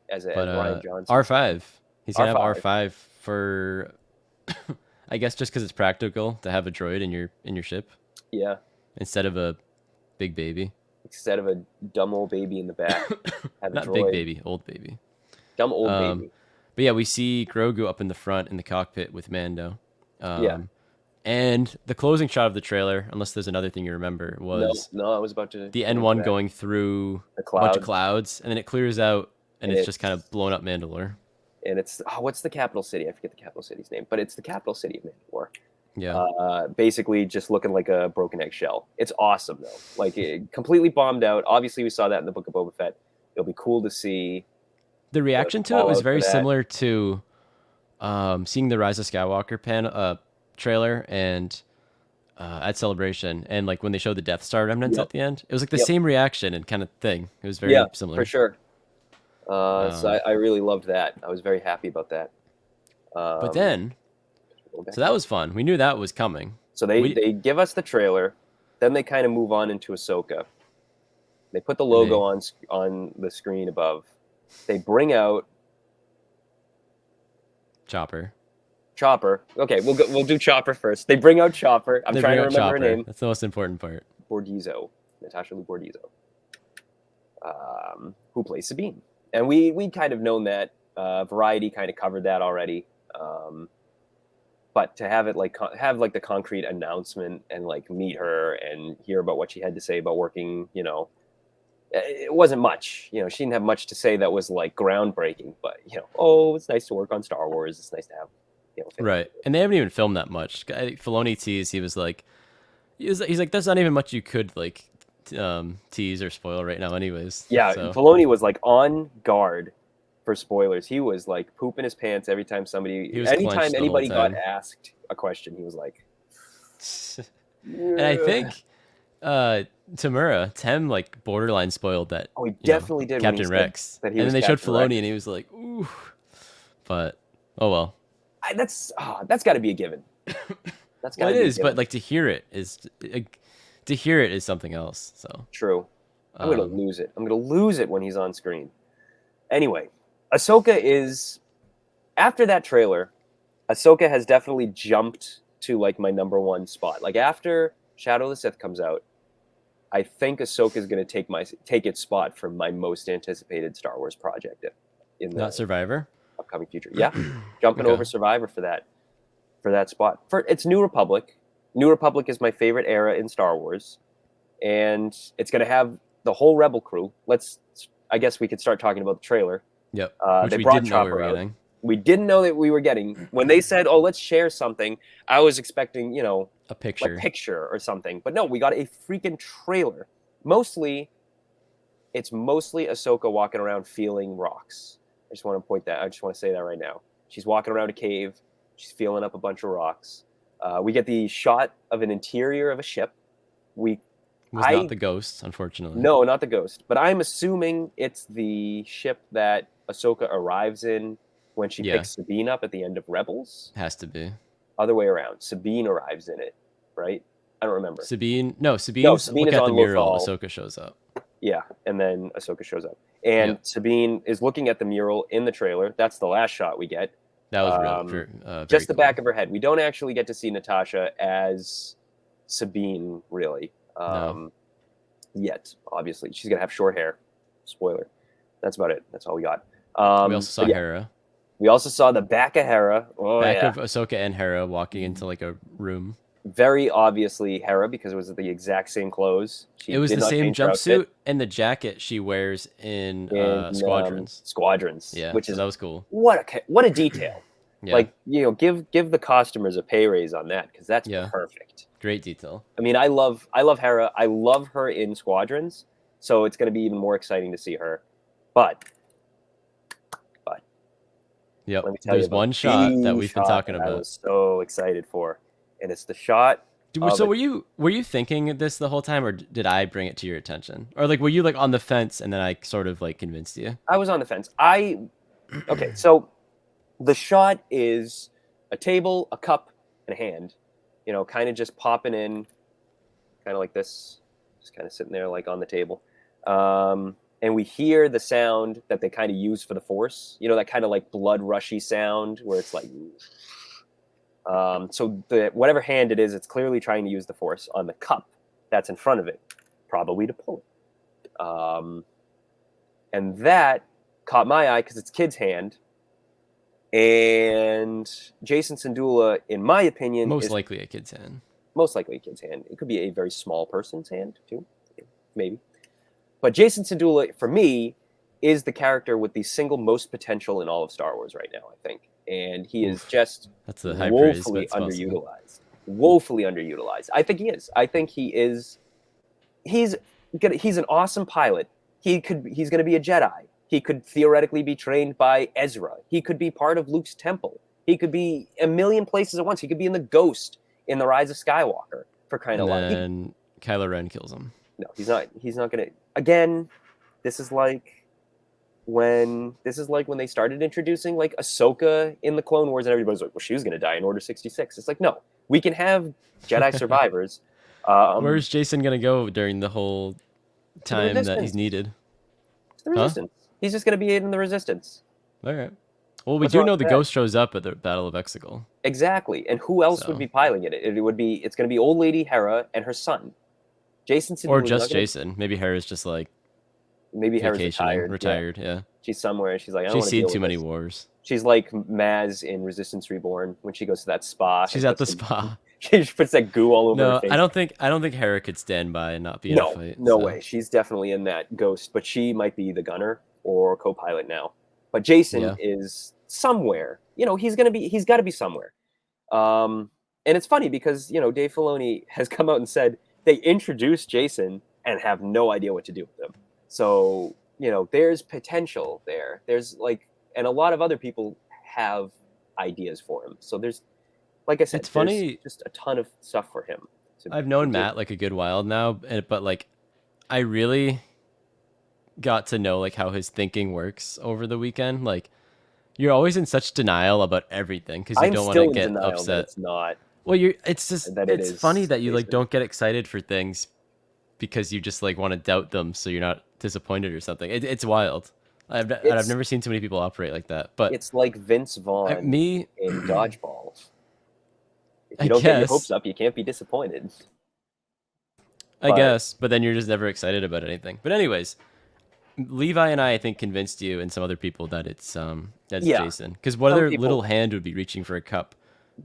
As Ryan Johnson. R5. He's gonna have R5 for, I guess, just because it's practical to have a droid in your ship. Yeah. Instead of a big baby. Instead of a dumb old baby in the back. Have Not big baby, old baby. Dumb old baby. But yeah, we see Grogu up in the front in the cockpit with Mando. And the closing shot of the trailer, unless there's another thing you remember, was no, I was about to the N1 going through a bunch of clouds, and then it clears out, and it's just kind of blown up Mandalore. And it's what's the capital city? I forget the capital city's name, but it's the capital city of Mandalore. Yeah. Basically, just looking like a broken eggshell. It's awesome though, like it completely bombed out. Obviously, we saw that in the Book of Boba Fett. It'll be cool to see. The reaction to it was very similar to seeing the Rise of Skywalker trailer and at Celebration, and like when they showed the Death Star remnants at the end, it was like the same reaction and kind of thing. It was very similar. For sure. So I really loved that. I was very happy about that. But then, so that was fun. We knew that was coming. So they give us the trailer, then they kind of move on into Ahsoka. They put the logo on the screen above. They bring out Chopper. Okay, we'll do Chopper first. They bring out Chopper. I'm trying to remember her name. That's the most important part. Bordizzo, Natasha Liu Bordizzo, who plays Sabine, and we kind of known that. Variety kind of covered that already. But to have it have the concrete announcement and like meet her and hear about what she had to say about working, it wasn't much. She didn't have much to say that was like groundbreaking. But it's nice to work on Star Wars. It's nice to have, right. And they haven't even filmed that much. Filoni teased. He was like, he's like, there's not even much you could like tease or spoil right now, anyways. Yeah, so. Filoni was like on guard for spoilers. He was like pooping his pants every time anytime anybody got asked a question, he was like. And I think Tem like borderline spoiled that. Oh, he definitely did. Captain Rex. And then they showed Filoni, and he was like, "Ooh," but oh well. That's got to be a given. That's got to be. It is, but like to hear it is something else. So true. I'm gonna lose it. I'm gonna lose it when he's on screen. Anyway, Ahsoka is, after that trailer, Ahsoka has definitely jumped to like my number one spot. Like after Shadow of the Sith comes out, I think Ahsoka is going to take its spot for my most anticipated Star Wars project in the Survivor upcoming future. Yeah, jumping over Survivor for that spot. It's New Republic. New Republic is my favorite era in Star Wars, and it's going to have the whole Rebel crew. I guess we could start talking about the trailer. Yep. Which they brought Chopper out. We didn't know that we were getting. When they said, "Oh, let's share something," I was expecting, a picture or something. But no, we got a freaking trailer. It's mostly Ahsoka walking around feeling rocks. I just want to say that right now. She's walking around a cave. She's feeling up a bunch of rocks. We get the shot of an interior of a ship. Not the Ghost, unfortunately. No, not the Ghost. But I'm assuming it's the ship that Ahsoka arrives in when she picks Sabine up at the end of Rebels. Has to be. Other way around. Sabine arrives in it, right? I don't remember. Sabine Sabine look is at on the mural. Lothal. Ahsoka shows up. Yeah, and then Ahsoka shows up. And Sabine is looking at the mural in the trailer. That's the last shot we get. That was really just the back of her head. We don't actually get to see Natasha as Sabine, really. Yet, obviously. She's going to have short hair. Spoiler. That's about it. That's all we got. We also saw Hera. We also saw the back of Hera. Oh Back yeah. of Ahsoka and Hera walking into like a room. Very obviously Hera because it was the exact same clothes. She It was did the not same change her outfit jumpsuit and the jacket she wears in in Squadrons. Squadrons, Yeah, which so is that was cool. what a detail. Yeah. Like, give the costumers a pay raise on that because that's perfect. Great detail. I mean, I love Hera. I love her in Squadrons, so it's going to be even more exciting to see her. But yep, let me tell there's you about one shot that the we've been shot talking that about. I was so excited for, and it's the shot. So were you thinking this the whole time, or did I bring it to your attention, or like were you like on the fence and then I sort of like convinced you? I was on the fence. Okay, so the shot is a table, a cup, and a hand. Kind of just popping in, kind of like this, just kind of sitting there like on the table. And we hear the sound that they kind of use for the Force. That kind of like blood rushy sound where it's like. So whatever hand it is, it's clearly trying to use the Force on the cup that's in front of it, probably to pull it. And that caught my eye because it's kid's hand. And Jason Syndulla, in my opinion, most likely a kid's hand. Most likely a kid's hand. It could be a very small person's hand too, maybe. But Jason Syndulla, for me, is the character with the single most potential in all of Star Wars right now, I think. And he is just woefully underutilized. Woefully underutilized. I think he is. I think he is. He's an awesome pilot. He's going to be a Jedi. He could theoretically be trained by Ezra. He could be part of Luke's temple. He could be a million places at once. He could be in the Ghost in The Rise of Skywalker, for crying out loud. And then Kylo Ren kills him. No, he's not. He's not going to. Again, this is like when they started introducing like Ahsoka in the Clone Wars, and everybody's like, "Well, she was going to die in Order 66." It's like, no, we can have Jedi survivors. Where's Jason going to go during the whole time that he's needed? It's the Resistance. He's just going to be in the Resistance. All right. Well, we do know the Ghost shows up at the Battle of Exegol. Exactly, and who else would be piloting it? It's going to be old lady Hera and her son, Jason. Or just Jason. Maybe Hera's just like. Maybe Hera's retired. Yeah. She's somewhere. She's like, I don't she's want to seen deal too with many this. wars. She's like Maz in Resistance Reborn when she goes to that spa. She's at the spa. She puts that goo all over her face. I don't think Hera could stand by and not be in a fight. No way. She's definitely in that Ghost, but she might be the gunner or co-pilot now. But Jason is somewhere. He's got to be somewhere. And it's funny because Dave Filoni has come out and said they introduced Jason and have no idea what to do with him. So there's potential there. There's and a lot of other people have ideas for him. So there's, like I said, it's funny, just a ton of stuff for him. I've known Matt like a good while now, but like I really got to know like how his thinking works over the weekend. Like you're always in such denial about everything because you don't want to get upset. It's not. Well, it's funny that you like don't get excited for things because you just like want to doubt them so you're not disappointed or something. It's wild. I've never seen too many people operate like that. But it's like Vince Vaughn in Dodgeball. If you don't get your hopes up, you can't be disappointed. I guess, but then you're just never excited about anything. But anyways, Levi and I think convinced you and some other people that it's Jason. Because what other little hand would be reaching for a cup?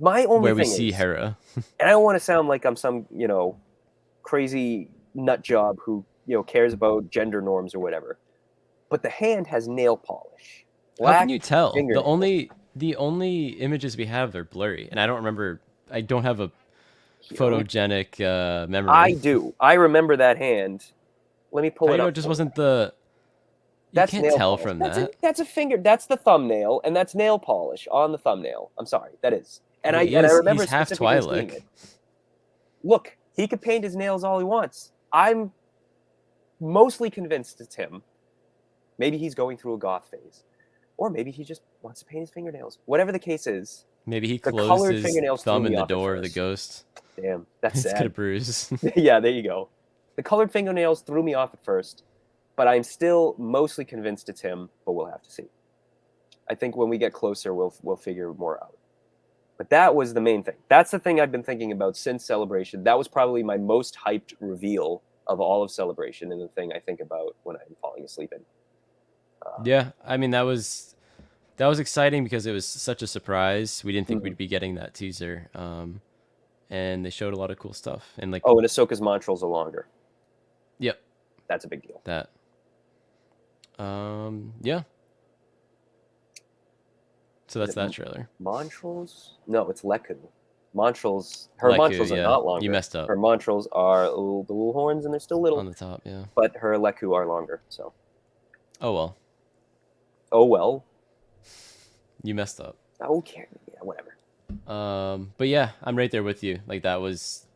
My only where we see Hera. And I don't want to sound like I'm some crazy nut job who cares about gender norms or whatever, but the hand has nail polish. How can you tell? The only images we have are blurry, and I don't remember. I don't have a photogenic memory. I do. I remember that hand. Let me pull it up. It just wasn't the. You can't tell from that. That's a finger. That's the thumbnail, and that's nail polish on the thumbnail. I'm sorry, that is. And I remember he's half Twi'lek. Look, he could paint his nails all he wants. I'm mostly convinced it's him. Maybe he's going through a goth phase, or maybe he just wants to paint his fingernails. Whatever the case is. Maybe he closed his thumb in the door of the Ghost. Damn, that's sad. It's got a bruise. Yeah, there you go. The colored fingernails threw me off at first, but I'm still mostly convinced it's him, but we'll have to see. I think when we get closer, we'll figure more out. But that was the main thing. That's the thing I've been thinking about since Celebration. That was probably my most hyped reveal of all of Celebration, and the thing I think about when I'm falling asleep in. Yeah, I mean, that was that was exciting because it was such a surprise. We didn't think Mhm. we'd be getting that teaser. And they showed a lot of cool stuff. And like, Oh, and Ahsoka's mantrals are longer. yep, That's a big deal. that. Yeah. So that's that trailer. Mantrals? No, it's Leku. Mantrals. Her Leku, mantrals are yeah. not longer. You messed up. Her mantrals are the little horns, and they're still little. On the top, yeah. But her Leku are longer. So. Oh well. Oh well. You messed up. Okay. Yeah. Whatever. But yeah, I'm right there with you. Like that was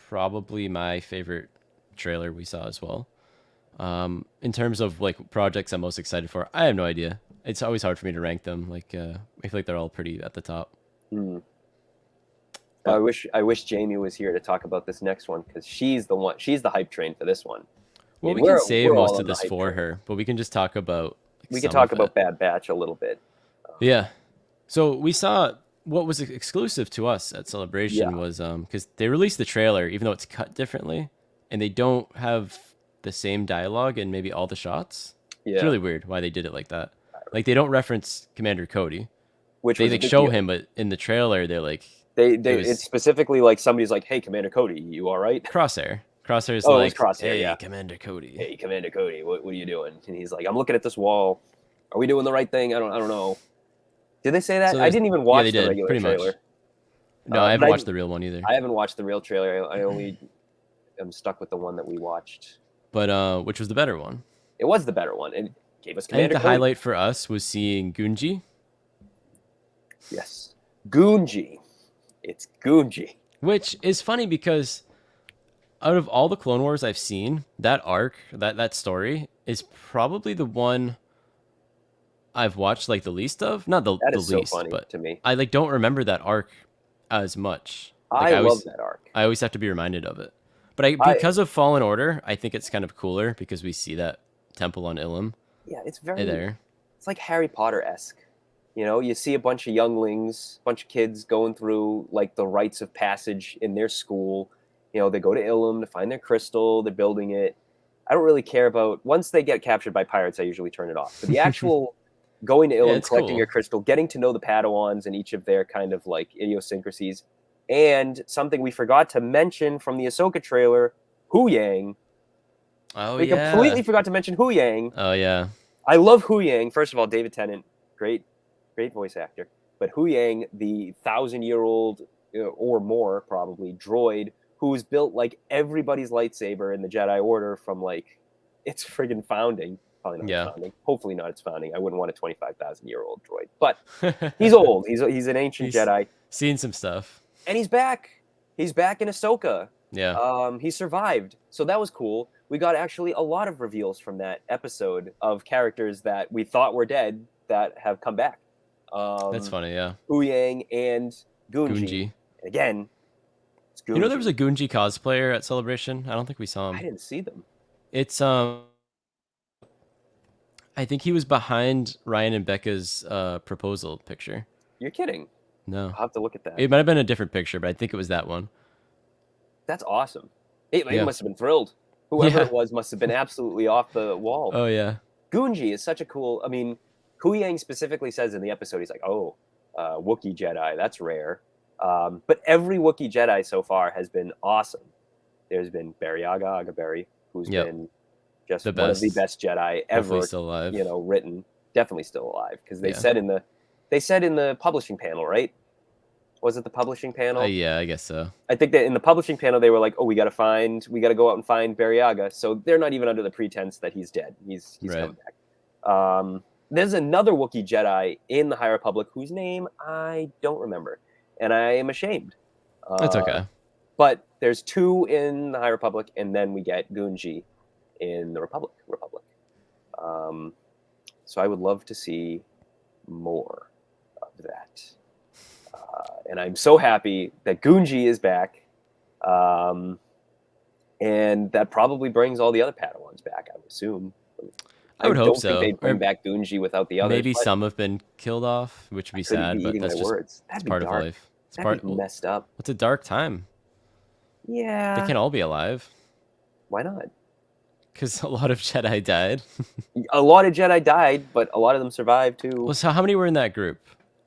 probably my favorite trailer we saw as well. In terms of like projects I'm most excited for, I have no idea. It's always hard for me to rank them. Like I feel like they're all pretty at the top. I wish Jamie was here to talk about this next one because she's the hype train for this one. Well, we can save most of this for her, but we can just talk about. We can talk about Bad Batch a little bit. Yeah. So we saw what was exclusive to us at Celebration was because they released the trailer, even though it's cut differently, and they don't have the same dialogue in maybe all the shots. Yeah. It's really weird why they did it like that. Like they don't reference Commander Cody, which they like show him, but in the trailer they're like it's specifically like somebody's like, "Hey, Commander Cody, you all right?" Crosshair's like, Crosshair, "Hey, yeah. Commander Cody. Hey, Commander Cody, what are you doing?" And he's like, "I'm looking at this wall. Are we doing the right thing? I don't know." Did they say that? I didn't even watch the regular trailer. Much. No, I haven't watched the real one either. I haven't watched the real trailer. I only am stuck with the one that we watched. But which was the better one? It was the better one. It gave us Commander Cody. Highlight for us was seeing Gunji. Yes. Gunji. It's Gunji. Which is funny because out of all the Clone Wars I've seen, that arc, that story is probably the one I've watched like the least of. Not the least, so funny but to me. I like don't remember that arc as much. Like, I love that arc. I always have to be reminded of it. But because of Fallen Order, I think it's kind of cooler because we see that temple on Ilum. Yeah, it's very there. It's like Harry Potter-esque. You know, you see a bunch of younglings, a bunch of kids going through like the rites of passage in their school. You know, they go to Ilum to find their crystal. They're building it. I don't really care about once they get captured by pirates. I usually turn it off. But the actual going to Ilum, collecting your crystal, getting to know the Padawans and each of their kind of like idiosyncrasies, and something we forgot to mention from the Ahsoka trailer, Huyang. Oh, we completely forgot to mention Huyang. Oh yeah, I love Huyang. First of all, David Tennant, great voice actor. But Huyang, the 1,000-year-old or more probably droid who's built like everybody's lightsaber in the Jedi Order from like its friggin' founding. Probably not its founding. Hopefully not its founding. I wouldn't want a 25,000-year-old droid. But he's old. He's an ancient Jedi. Seen some stuff. And he's back. He's back in Ahsoka. Yeah. He survived. So that was cool. We got actually a lot of reveals from that episode of characters that we thought were dead that have come back. That's funny, yeah. Huyang and Gunji. Again, it's Gunji. You know there was a Gunji cosplayer at Celebration? I don't think we saw him. I didn't see them. It's I think he was behind Ryan and Becca's proposal picture. You're kidding. No. I'll have to look at that. It might have been a different picture, but I think it was that one. That's awesome. It must have been thrilled. Whoever it was must have been absolutely off the wall. Oh, yeah. Gunji is such a cool... I mean, Huyang specifically says in the episode, he's like, Wookiee Jedi, that's rare. But every Wookiee Jedi so far has been awesome. There's been Barry-Aga Agaberry, who's been just one of the best Jedi ever. Definitely still alive. Written. Definitely still alive. Because they said in the publishing panel, right? Was it the publishing panel? Yeah, I guess so. I think that in the publishing panel, they were like, we got to go out and find Barry-Aga. So they're not even under the pretense that he's dead. He's coming back. There's another Wookiee Jedi in the High Republic whose name I don't remember. And I am ashamed. That's okay. But there's two in the High Republic, and then we get Gunji in the Republic. So I would love to see more of that. And I'm so happy that Gunji is back. And that probably brings all the other Padawans back, I would assume. I would hope so. I don't think they'd bring back Gunji without the others. Maybe some have been killed off, which would be sad, but that's just it's part of life. That'd be messed up. It's a dark time. Yeah. They can't all be alive. Why not? Because a lot of Jedi died. A lot of Jedi died, but a lot of them survived too. Well, so how many were in that group?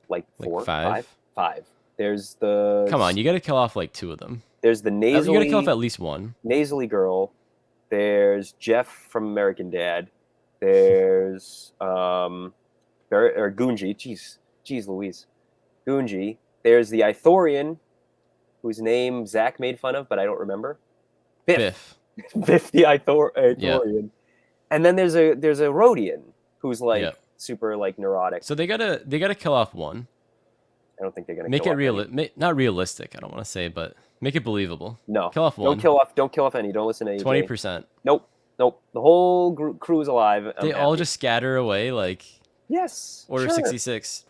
Like four, five? five. There's the. Come on, you got to kill off like 2 of them. There's the You nasally. got to kill off at least 1. Nasally girl. There's Jeff from American Dad. There's or Gunji. Jeez Louise. Gunji. There's the Ithorian, whose name Zach made fun of, but I don't remember. Biff. Biff the Ithorian. Yep. And then there's a Rhodian who's like super like neurotic. So they gotta kill off 1. I don't think they're gonna make kill it not realistic. I don't want to say, but make it believable. No, kill off 1. Don't kill off any. Don't listen to any. 20%. Nope. The whole crew's alive. They all just scatter away like. Yes. Order 66.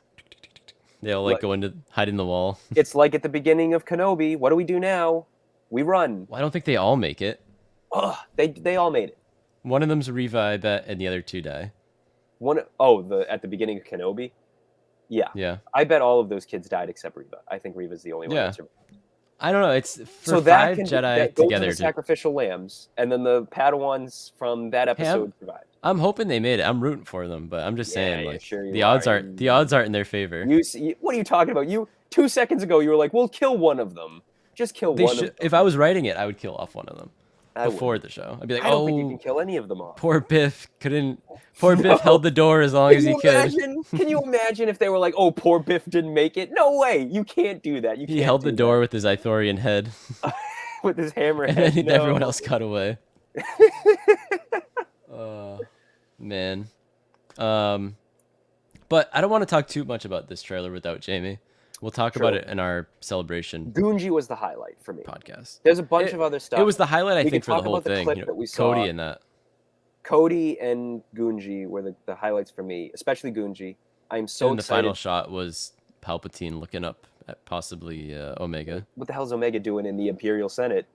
They all like go into hide in the wall. It's like at the beginning of Kenobi. What do we do now? We run. Well, I don't think they all make it. They all made it. One of them's Reva, I bet, and the other 2 die. At the beginning of Kenobi? Yeah. Yeah. I bet all of those kids died except Reva. I think Reva's the only one that survived. I don't know. It's for 5 Jedi together. The sacrificial lambs, and then the Padawans from that episode survived. I'm hoping they made it. I'm rooting for them, but I'm just saying, like, sure the odds aren't in their favor. What are you talking about? 2 seconds ago you were like, "We'll kill one of them. Just kill one of them." If I was writing it, I would kill off one of them before the show. I'd be like, I don't think you can kill any of them off. Poor Biff couldn't. Poor Biff held the door as long as he could. Can you imagine if they were like, "Oh, poor Biff didn't make it"? No way. You can't do that. He held the door with his Ithorian head. With his hammerhead. And then everyone else got away. Man. But I don't want to talk too much about this trailer without Jamie. We'll talk about it in our celebration. Gunji was the highlight for me. Podcast. There's a bunch of other stuff. It was the highlight, I think, for the whole thing. Cody and that. Cody and Gunji were the highlights for me, especially Gunji. I'm so excited. The final shot was Palpatine looking up at possibly Omega. What the hell is Omega doing in the Imperial Senate?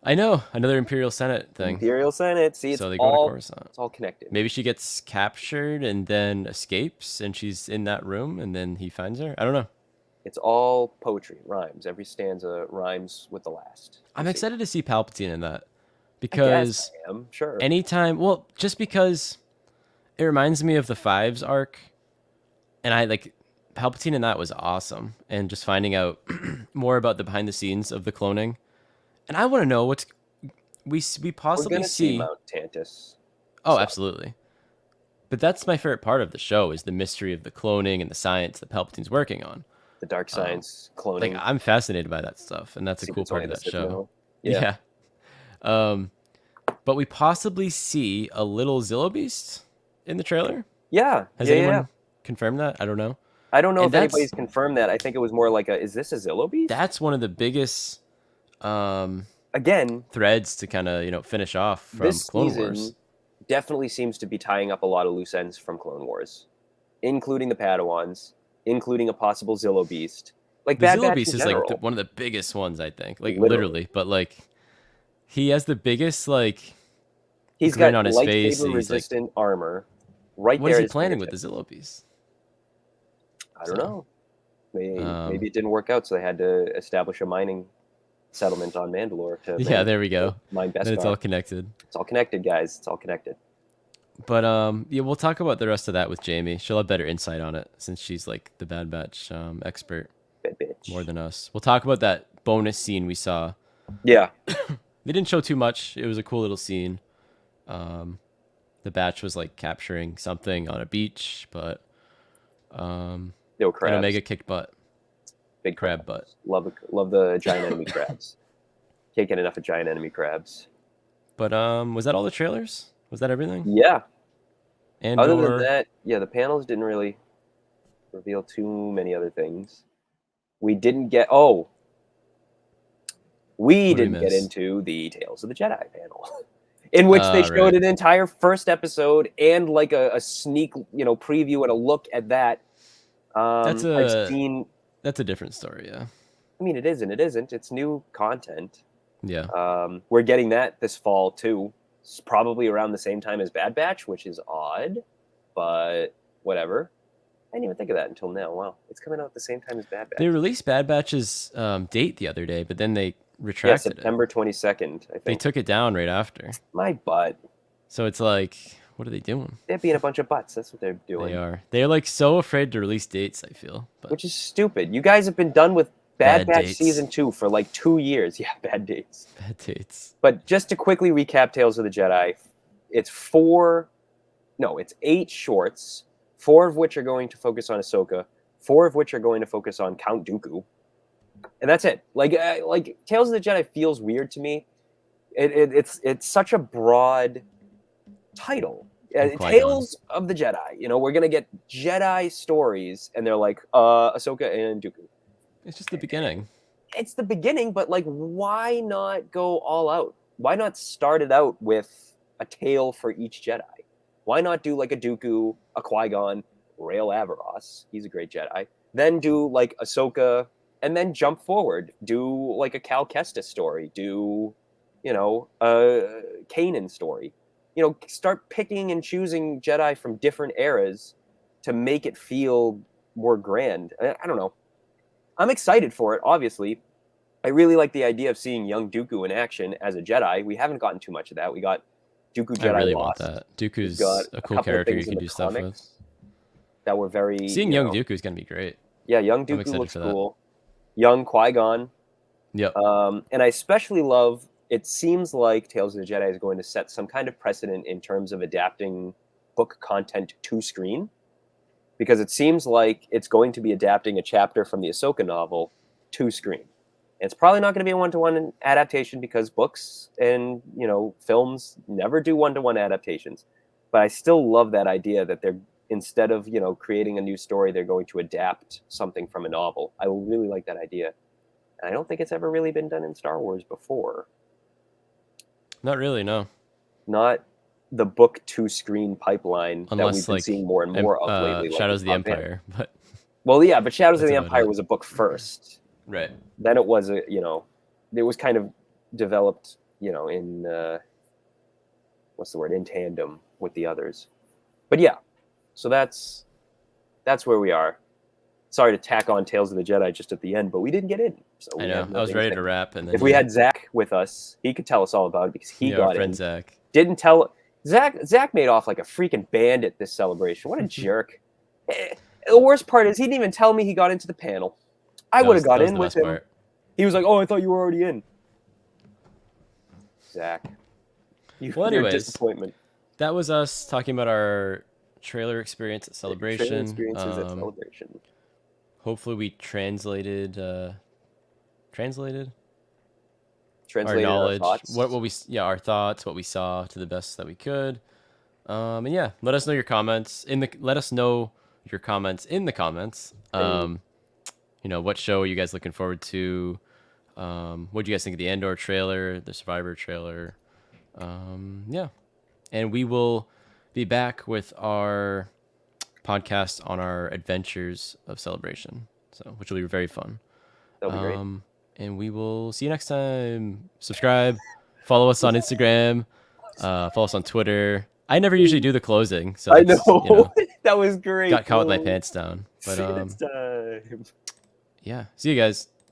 I know, another Imperial Senate thing. Imperial Senate. See, so they go to Coruscant. It's all connected. Maybe she gets captured and then escapes, and she's in that room, and then he finds her. I don't know. It's all poetry, rhymes. Every stanza rhymes with the last. I'm excited to see Palpatine in that because I am sure. Anytime, well, just because it reminds me of the Fives arc, and I like Palpatine in that was awesome, and just finding out more about the behind the scenes of the cloning. And I want to know what's we possibly see Mount Tantus. Oh, absolutely. But that's my favorite part of the show is the mystery of the cloning and the science that Palpatine's working on. The dark science cloning. Like I'm fascinated by that stuff, and that's a cool part of that show. Yeah. But we possibly see a little Zillo Beast in the trailer. Yeah. Has anyone confirmed that? I don't know. I don't know if anybody's confirmed that. I think it was more like is this a Zillo Beast? That's one of the biggest again threads to kind of finish off from Clone Wars. Definitely seems to be tying up a lot of loose ends from Clone Wars, including the Padawans, including a possible Zillo Beast. Like the Zillo Beast is like one of the biggest ones, I think. Like literally, but like he has the biggest he's got on his face. He's resistant armor. Right what there. What is he planning with the Zillo Beast? I don't know. Maybe it didn't work out, so they had to establish a mining settlement on Mandalore to there we go. Mine Beskar. Then it's all connected. It's all connected, guys. It's all connected. But we'll talk about the rest of that with Jamie. She'll have better insight on it since she's like the Bad Batch expert. Bad bitch. More than us. We'll talk about that bonus scene we saw. Yeah. They didn't show too much. It was a cool little scene. The Batch was like capturing something on a beach, but no crabs. And Omega kicked butt. Big crab butt. Love the giant enemy crabs. Can't get enough of giant enemy crabs. But was that all the trailers? Was that everything? Yeah. And other than that, the panels didn't really reveal too many other things. We didn't get get into the Tales of the Jedi panel, in which they showed an entire first episode and like a sneak, preview and a look at that. That's a different story, yeah. I mean, it isn't. It's new content. Yeah. We're getting that this fall too. It's probably around the same time as Bad Batch, which is odd, but whatever. I didn't even think of that until now. Wow, it's coming out at the same time as Bad Batch. They released Bad Batch's date the other day, but then they retracted September 22nd, I think. They took it down right after. My butt. So it's like, what are they doing? They're being a bunch of butts. That's what they're doing. They are. They're like so afraid to release dates, I feel. But which is stupid. You guys have been done with Bad Batch dates. Season 2 for like 2 years. Yeah, bad dates. Bad dates. But just to quickly recap Tales of the Jedi, it's 8 shorts, 4 of which are going to focus on Ahsoka, 4 of which are going to focus on Count Dooku. And that's it. Like Tales of the Jedi feels weird to me. It's such a broad title. Tales of the Jedi. You know, we're gonna get Jedi stories, and they're like Ahsoka and Dooku. It's just the beginning. It's the beginning, but like, why not go all out? Why not start it out with a tale for each Jedi? Why not do like a Dooku, a Qui-Gon, Rael Averross? He's a great Jedi. Then do like Ahsoka, and then jump forward. Do like a Cal Kestis story. Do, you know, a Kanan story. You know, start picking and choosing Jedi from different eras to make it feel more grand. I don't know. I'm excited for it, obviously. I really like the idea of seeing young Dooku in action as a Jedi. We haven't gotten too much of that. We got Dooku Jedi I really Lost. want that. Dooku's got a cool character you can do stuff with. That were very... Seeing young Dooku is going to be great. Yeah, young Dooku looks cool. Young Qui-Gon. Yep. And I especially love... It seems like Tales of the Jedi is going to set some kind of precedent in terms of adapting book content to screen. Because it seems like it's going to be adapting a chapter from the Ahsoka novel to screen. It's probably not going to be a one-to-one adaptation because books and, you know, films never do one-to-one adaptations. But I still love that idea that they're, instead of, you know, creating a new story, they're going to adapt something from a novel. I really like that idea. And I don't think it's ever really been done in Star Wars before. Not really, no. Not the book to screen pipeline unless, that we've been seeing more and more of lately. Shadows of the Empire. But well, yeah, but Shadows of the Empire was a book first. Right. Then it was it was kind of developed, in in tandem with the others. But yeah, so that's where we are. Sorry to tack on Tales of the Jedi just at the end, but we didn't get in. So I know. I was ready to wrap, and then if we had Zach with us, he could tell us all about it because he got our friend in. Zach didn't tell Zach made off like a freaking bandit this celebration. What a jerk! The worst part is he didn't even tell me he got into the panel. I would have got in with him. Part. He was like, "Oh, I thought you were already in." Zach, anyways, disappointment. That was us talking about our trailer experience at Celebration. Trailer experiences at Celebration. Hopefully, we translated our knowledge, thoughts. Our thoughts, what we saw to the best that we could. And yeah, let us know your comments let us know your comments in the comments. What show are you guys looking forward to? What do you guys think of the Andor trailer, the Survivor trailer? Yeah. And we will be back with our podcast on our adventures of Celebration, which will be very fun. That'll be great. And we will see you next time. Subscribe, follow us on Instagram, follow us on Twitter. I never usually do the closing, so I know. That was great. Got caught with my pants down. But see you next time. Yeah, see you guys.